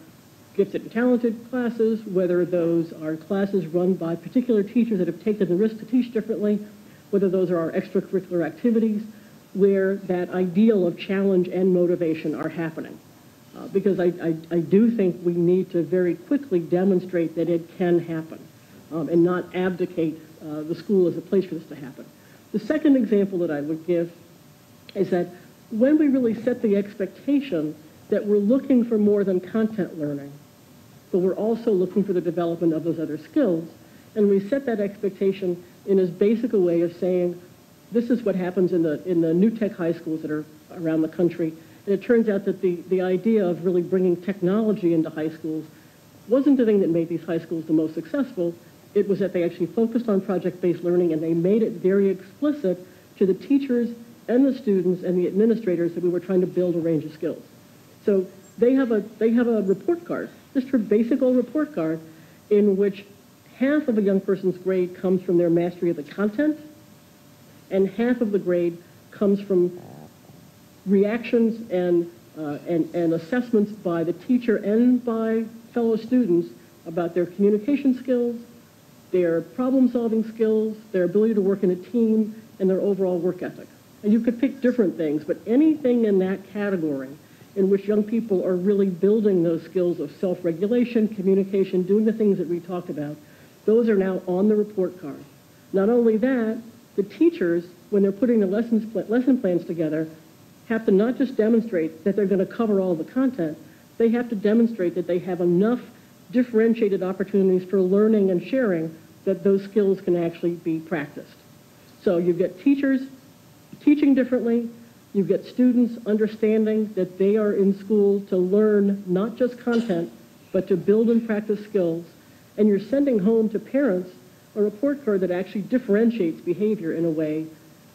gifted and talented classes, whether those are classes run by particular teachers that have taken the risk to teach differently, whether those are our extracurricular activities, where that ideal of challenge and motivation are happening. Because I do think we need to very quickly demonstrate that it can happen and not abdicate the school as a place for this to happen. The second example that I would give is that when we really set the expectation that we're looking for more than content learning, but we're also looking for the development of those other skills, and we set that expectation in as basic a way of saying, this is what happens in the new tech high schools that are around the country. And it turns out that the idea of really bringing technology into high schools wasn't the thing that made these high schools the most successful. It was that they actually focused on project-based learning and they made it very explicit to the teachers and the students and the administrators that we were trying to build a range of skills. So they have a report card, just a basic old report card, in which half of a young person's grade comes from their mastery of the content, and half of the grade comes from reactions and assessments by the teacher and by fellow students about their communication skills, their problem-solving skills, their ability to work in a team, and their overall work ethic. And you could pick different things, but anything in that category in which young people are really building those skills of self-regulation, communication, doing the things that we talked about, those are now on the report card. Not only that, the teachers, when they're putting the lesson plans together, have to not just demonstrate that they're going to cover all the content, they have to demonstrate that they have enough differentiated opportunities for learning and sharing that those skills can actually be practiced. So you get teachers teaching differently, you get students understanding that they are in school to learn not just content, but to build and practice skills, and you're sending home to parents a report card that actually differentiates behavior in a way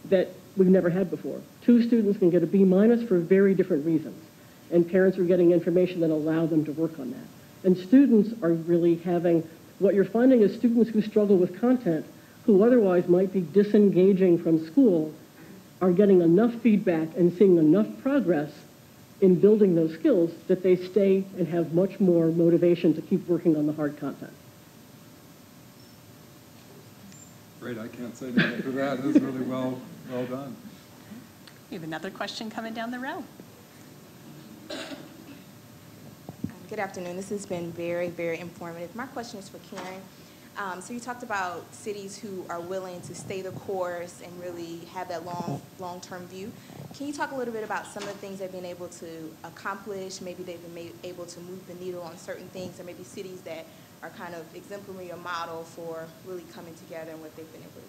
that we've never had before. 2 students can get a B- for very different reasons, and parents are getting information that allow them to work on that. And students are really having, what you're finding is students who struggle with content, who otherwise might be disengaging from school, are getting enough feedback and seeing enough progress in building those skills that they stay and have much more motivation to keep working on the hard content. Great, I can't say anything after that. This is really well done. We have another question coming down the row. Good afternoon. This has been very, very informative. My question is for Karen. So you talked about cities who are willing to stay the course and really have that long-term view. Can you talk a little bit about some of the things they've been able to accomplish? Maybe they've been able to move the needle on certain things, or maybe cities that are kind of exemplary or model for really coming together and what they've been able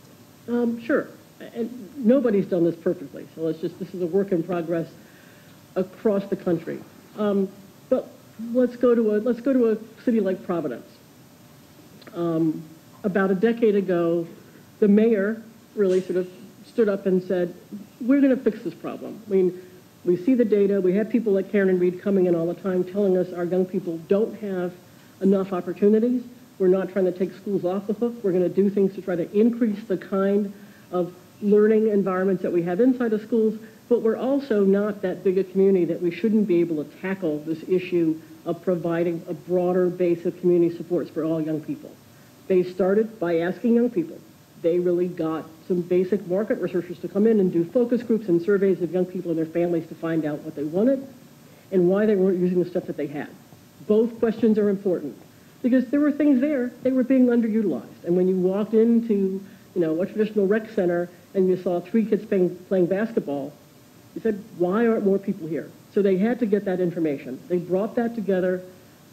to do? Sure. And nobody's done this perfectly, so this is a work in progress across the country. But let's go to a city like Providence. About a decade ago, the mayor really sort of stood up and said, we're going to fix this problem. I mean, we see the data. We have people like Karen and Reed coming in all the time telling us our young people don't have enough opportunities. We're not trying to take schools off the hook. We're going to do things to try to increase the kind of learning environments that we have inside of schools, but we're also not that big a community that we shouldn't be able to tackle this issue of providing a broader base of community supports for all young people. They started by asking young people. They really got some basic market researchers to come in and do focus groups and surveys of young people and their families to find out what they wanted and why they weren't using the stuff that they had. Both questions are important because there were things there, they were being underutilized. And when you walked into, a traditional rec center and you saw 3 kids playing basketball, you said, why aren't more people here? So they had to get that information. They brought that together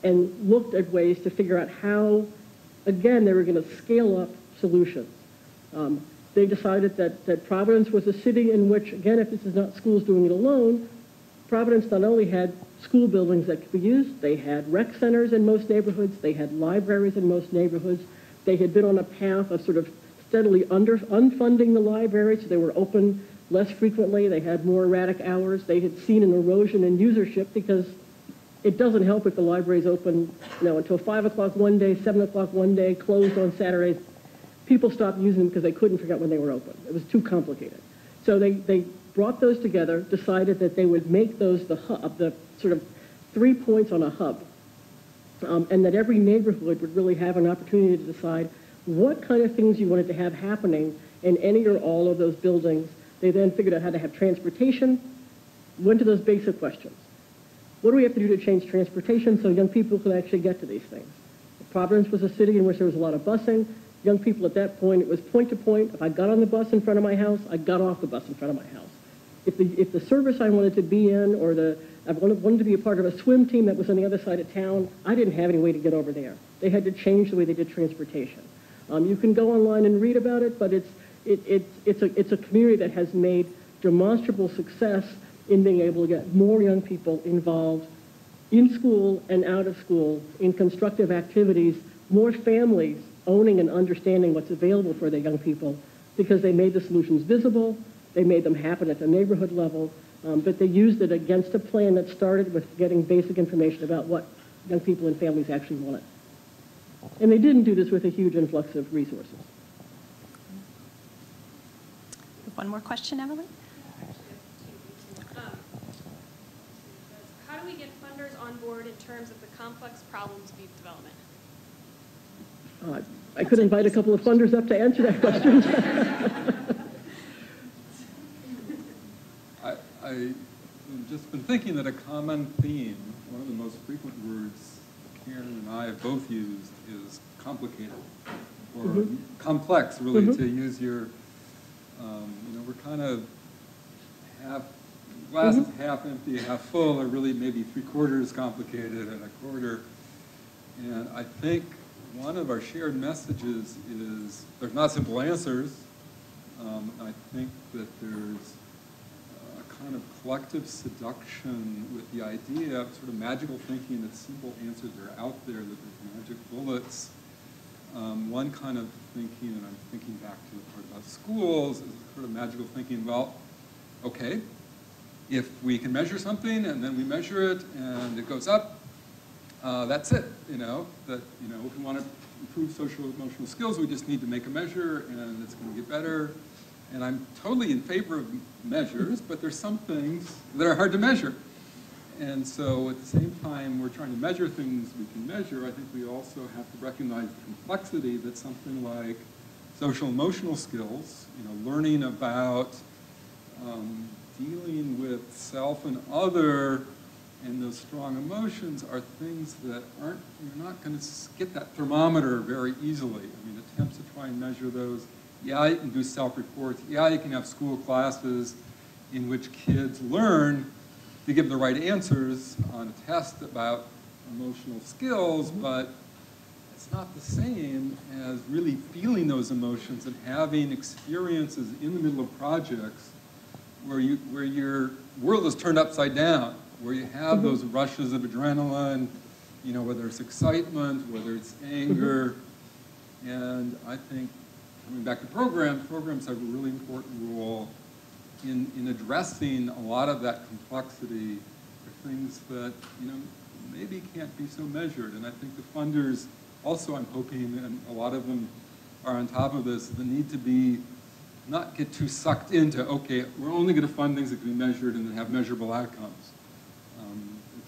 and looked at ways to figure out how, again, they were going to scale up solutions. They decided that Providence was a city in which, again, if this is not schools doing it alone, Providence not only had school buildings that could be used, they had rec centers in most neighborhoods, they had libraries in most neighborhoods. They had been on a path of sort of steadily unfunding the libraries, so they were open less frequently. They had more erratic hours. They had seen an erosion in usership because it doesn't help if the library's open, until 5 o'clock one day, 7 o'clock one day, closed on Saturdays. People stopped using them because they couldn't figure out when they were open. It was too complicated. So they brought those together, decided that they would make those the hub, the sort of 3 points on a hub, and that every neighborhood would really have an opportunity to decide what kind of things you wanted to have happening in any or all of those buildings. They then figured out how to have transportation, went to those basic questions. What do we have to do to change transportation so young people can actually get to these things? Providence was a city in which there was a lot of busing. Young people at that point, it was point to point. If I got on the bus in front of my house, I got off the bus in front of my house. If the service I wanted to be in or I wanted to be a part of a swim team that was on the other side of town, I didn't have any way to get over there. They had to change the way they did transportation. You can go online and read about it, but it's a community that has made demonstrable success in being able to get more young people involved in school and out of school in constructive activities, more families owning and understanding what's available for their young people because they made the solutions visible, they made them happen at the neighborhood level, but they used it against a plan that started with getting basic information about what young people and families actually wanted. And they didn't do this with a huge influx of resources. One more question, Emily? How do we get funders on board in terms of the complex problems of youth development? I could invite a couple of funders up to answer that question. I've just been thinking that a common theme, one of the most frequent words Karen and I have both used is complicated or complex, really, to use your, we're kind of glass is half empty, half full, or really maybe 3/4 complicated and a quarter. And I think one of our shared messages is there's not simple answers. I think that there's a kind of collective seduction with the idea of sort of magical thinking that simple answers are out there, that there's magic bullets. One kind of thinking, and I'm thinking back to the part about schools, is sort of magical thinking, well, okay, if we can measure something and then we measure it and it goes up, that's it, that, if we want to improve social emotional skills, we just need to make a measure and it's going to get better. And I'm totally in favor of measures, but there's some things that are hard to measure. And so at the same time we're trying to measure things we can measure, I think we also have to recognize the complexity that something like social emotional skills, learning about dealing with self and other and those strong emotions are things that you're not going to get that thermometer very easily. I mean, attempts to try and measure those, yeah, you can do self-reports, yeah, you can have school classes in which kids learn to give the right answers on a test about emotional skills, but it's not the same as really feeling those emotions and having experiences in the middle of projects where your world is turned upside down, where you have those rushes of adrenaline, whether it's excitement, whether it's anger, And I think, coming back to programs have a really important role in addressing a lot of that complexity, the things that, maybe can't be so measured. And I think the funders also, I'm hoping, and a lot of them are on top of this, the need to not get too sucked into, okay, we're only going to fund things that can be measured and that have measurable outcomes.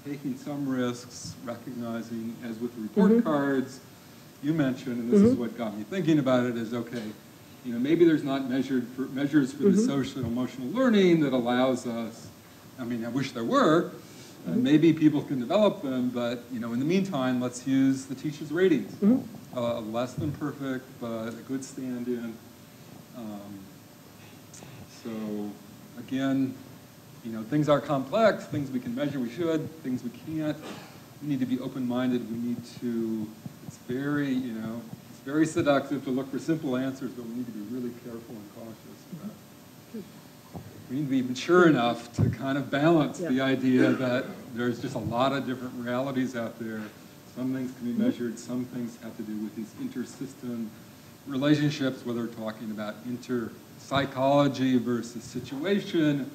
Taking some risks, recognizing, as with the report cards, you mentioned, and this is what got me thinking about it, is okay, maybe there's not measures for the social and emotional learning that allows us, I wish there were, maybe people can develop them, but in the meantime, let's use the teacher's ratings. Less than perfect, but a good stand-in. So again, things are complex, things we can measure, we should, things we can't. We need to be open-minded. We need to, it's very seductive to look for simple answers, but we need to be really careful and cautious about it. We need to be mature enough to kind of balance the idea that there's just a lot of different realities out there. Some things can be measured, some things have to do with these inter-system relationships, whether we're talking about inter-psychology versus situation,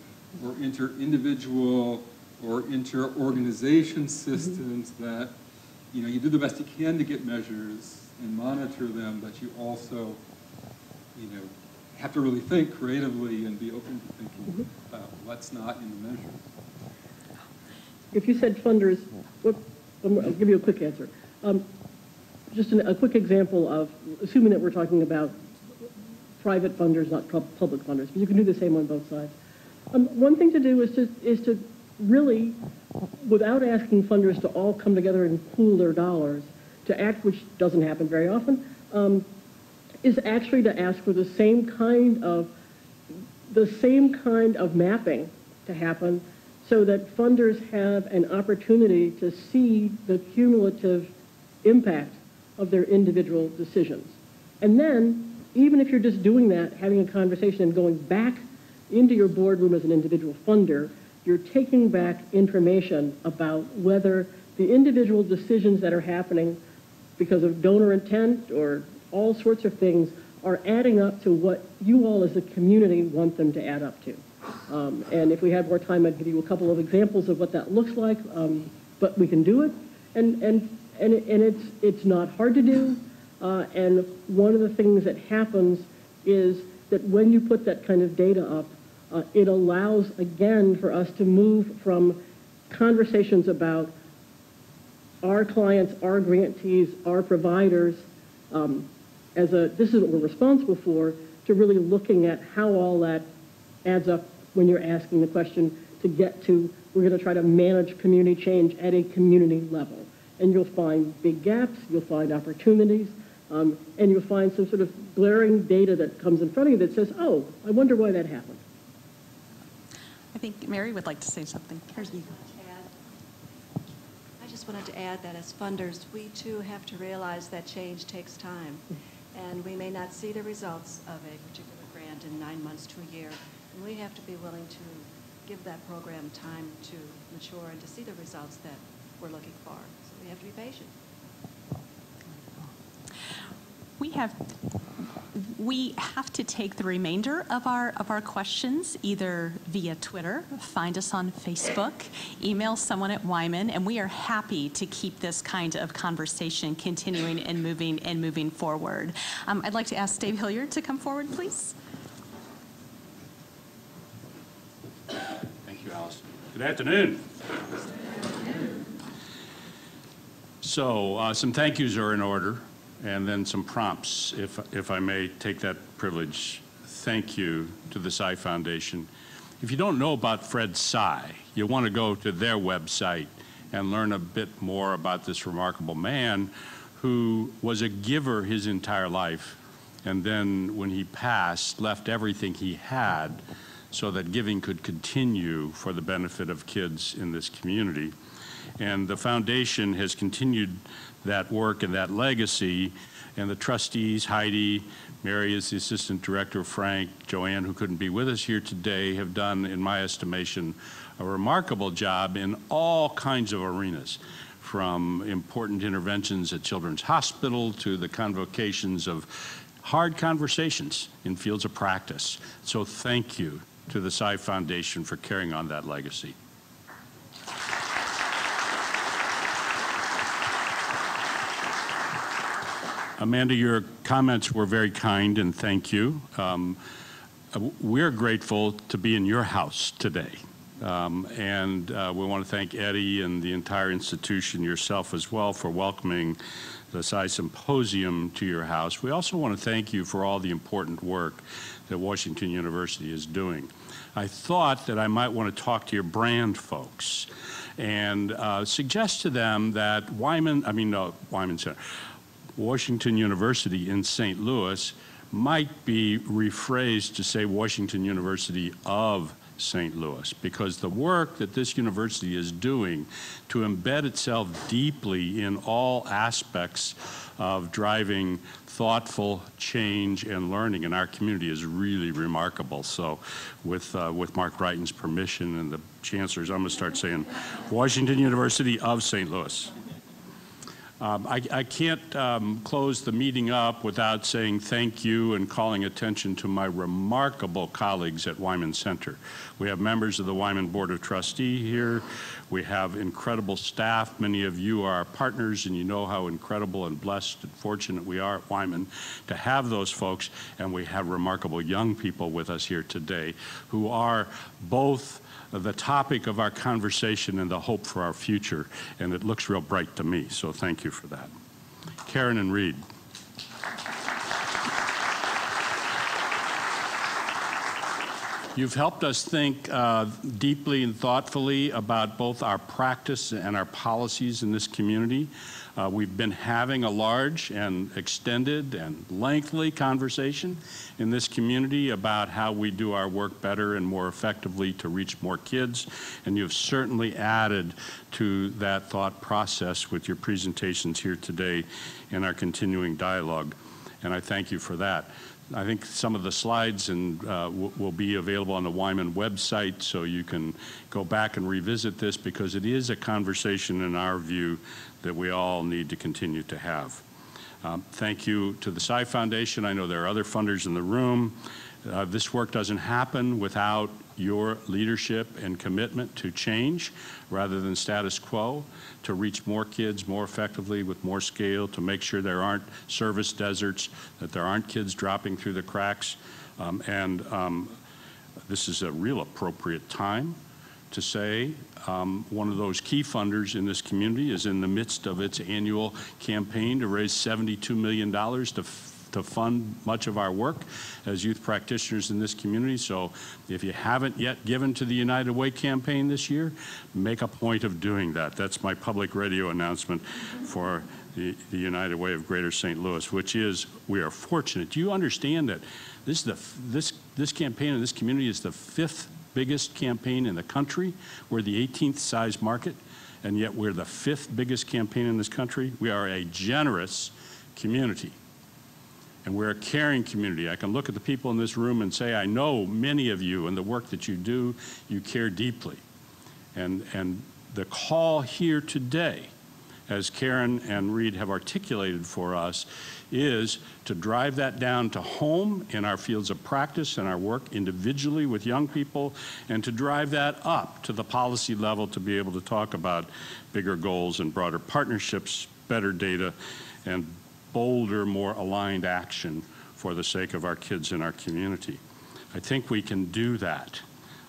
or inter-individual, or inter-organization systems that, you do the best you can to get measures and monitor them, but you also, have to really think creatively and be open to thinking about what's not in the measure. If you said funders, I'll give you a quick answer. Just a quick example of, assuming that we're talking about private funders, not public funders, but you can do the same on both sides. One thing to do is to really, without asking funders to all come together and pool their dollars, to act, which doesn't happen very often, is actually to ask for the same kind of mapping to happen, so that funders have an opportunity to see the cumulative impact of their individual decisions. And then, even if you're just doing that, having a conversation and going back into your boardroom as an individual funder, you're taking back information about whether the individual decisions that are happening because of donor intent or all sorts of things are adding up to what you all as a community want them to add up to. And if we had more time, I'd give you a couple of examples of what that looks like, but we can do it. And it's not hard to do. And one of the things that happens is that when you put that kind of data up, it allows, again, for us to move from conversations about our clients, our grantees, our providers, this is what we're responsible for, to really looking at how all that adds up when you're asking the question to get to, we're going to try to manage community change at a community level. And you'll find big gaps, you'll find opportunities, and you'll find some sort of glaring data that comes in front of you that says, oh, I wonder why that happened. I think Mary would like to say something. Here's you. I just wanted to add that as funders, we too have to realize that change takes time. And we may not see the results of a particular grant in 9 months to a year. And we have to be willing to give that program time to mature and to see the results that we're looking for. So we have to be patient. We have to take the remainder of our questions either via Twitter, find us on Facebook, email someone at Wyman, and we are happy to keep this kind of conversation continuing and moving forward. I'd like to ask Dave Hilliard to come forward, please. Thank you, Alice. Good afternoon. So some thank yous are in order, and then some prompts, if I may take that privilege. Thank you to the Saigh Foundation. If you don't know about Fred Saigh, you want to go to their website and learn a bit more about this remarkable man who was a giver his entire life, and then when he passed, left everything he had so that giving could continue for the benefit of kids in this community. And the foundation has continued that work and that legacy, and the trustees, Heidi, Mary is the assistant director, Frank, Joanne, who couldn't be with us here today, have done, in my estimation, a remarkable job in all kinds of arenas, from important interventions at Children's Hospital to the convocations of hard conversations in fields of practice. So thank you to the Saigh Foundation for carrying on that legacy. Amanda, your comments were very kind, and thank you. We're grateful to be in your house today. And we want to thank Eddie and the entire institution, yourself as well, for welcoming the Saigh Symposium to your house. We also want to thank you for all the important work that Washington University is doing. I thought that I might want to talk to your brand folks and suggest to them that Washington University in St. Louis might be rephrased to say Washington University of St. Louis, because the work that this university is doing to embed itself deeply in all aspects of driving thoughtful change and learning in our community is really remarkable. So with Mark Brighton's permission and the chancellor's, I'm going to start saying Washington University of St. Louis. I can't close the meeting up without saying thank you and calling attention to my remarkable colleagues at Wyman Center. We have members of the Wyman Board of Trustees here. We have incredible staff. Many of you are our partners, and you know how incredible and blessed and fortunate we are at Wyman to have those folks. And we have remarkable young people with us here today who are both the topic of our conversation and the hope for our future, and it looks real bright to me, so thank you for that. Karen and Reed. You've helped us think deeply and thoughtfully about both our practice and our policies in this community. We've been having a large and extended and lengthy conversation in this community about how we do our work better and more effectively to reach more kids, and you've certainly added to that thought process with your presentations here today in our continuing dialogue, and I thank you for that. I think some of the slides will be available on the Wyman website, so you can go back and revisit this, because it is a conversation in our view that we all need to continue to have. Thank you to the Saigh Foundation. I know there are other funders in the room. This work doesn't happen without your leadership and commitment to change rather than status quo, to reach more kids more effectively with more scale, to make sure there aren't service deserts, that there aren't kids dropping through the cracks. This is a real appropriate time to say one of those key funders in this community is in the midst of its annual campaign to raise $72 million to fund much of our work as youth practitioners in this community. So if you haven't yet given to the United Way campaign this year, make a point of doing that. That's my public radio announcement for the United Way of Greater St. Louis, which is, we are fortunate. Do you understand that this campaign in this community is the 5th biggest campaign in the country? We're the 18th size market, and yet we're the 5th biggest campaign in this country. We are a generous community, and we're a caring community. I can look at the people in this room and say, I know many of you and the work that you do, you care deeply. And the call here today, as Karen and Reed have articulated for us, is to drive that down to home in our fields of practice and our work individually with young people, and to drive that up to the policy level to be able to talk about bigger goals and broader partnerships, better data, and bolder, more aligned action for the sake of our kids in our community. I think we can do that.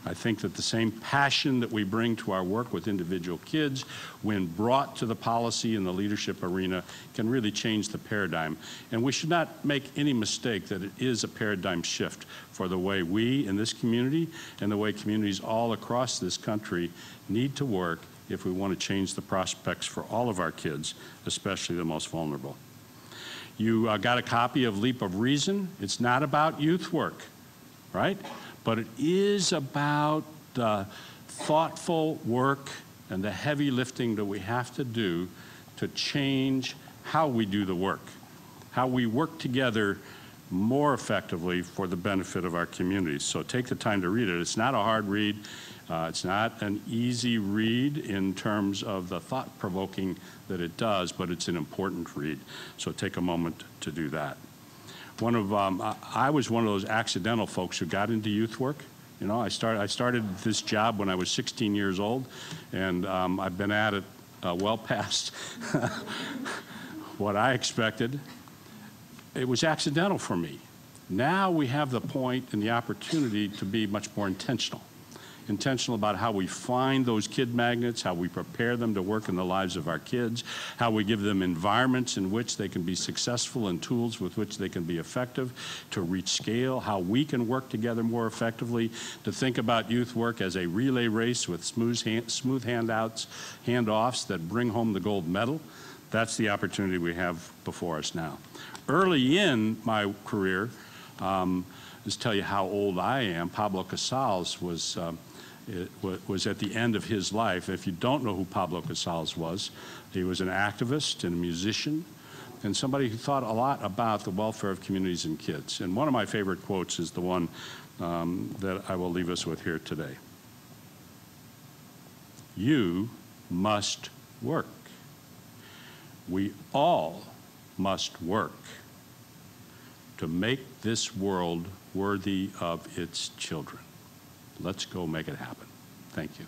I think that the same passion that we bring to our work with individual kids, when brought to the policy and the leadership arena, can really change the paradigm. And we should not make any mistake that it is a paradigm shift for the way we in this community and the way communities all across this country need to work if we want to change the prospects for all of our kids, especially the most vulnerable. You got a copy of Leap of Reason. It's not about youth work, right? But it is about the thoughtful work and the heavy lifting that we have to do to change how we do the work, how we work together more effectively for the benefit of our communities. So take the time to read it. It's not a hard read. It's not an easy read in terms of the thought-provoking that it does, but it's an important read. So take a moment to do that. I was one of those accidental folks who got into youth work. You know, I started this job when I was 16 years old, and I've been at it well past what I expected. It was accidental for me. Now we have the point and the opportunity to be much more intentional about how we find those kid magnets, how we prepare them to work in the lives of our kids, how we give them environments in which they can be successful and tools with which they can be effective to reach scale, how we can work together more effectively, to think about youth work as a relay race with smooth handoffs that bring home the gold medal. That's the opportunity we have before us now. Early in my career, just tell you how old I am, Pablo Casals was at the end of his life. If you don't know who Pablo Casals was, he was an activist and a musician and somebody who thought a lot about the welfare of communities and kids. And one of my favorite quotes is the one that I will leave us with here today. You must work. We all must work to make this world worthy of its children. Let's go make it happen. Thank you.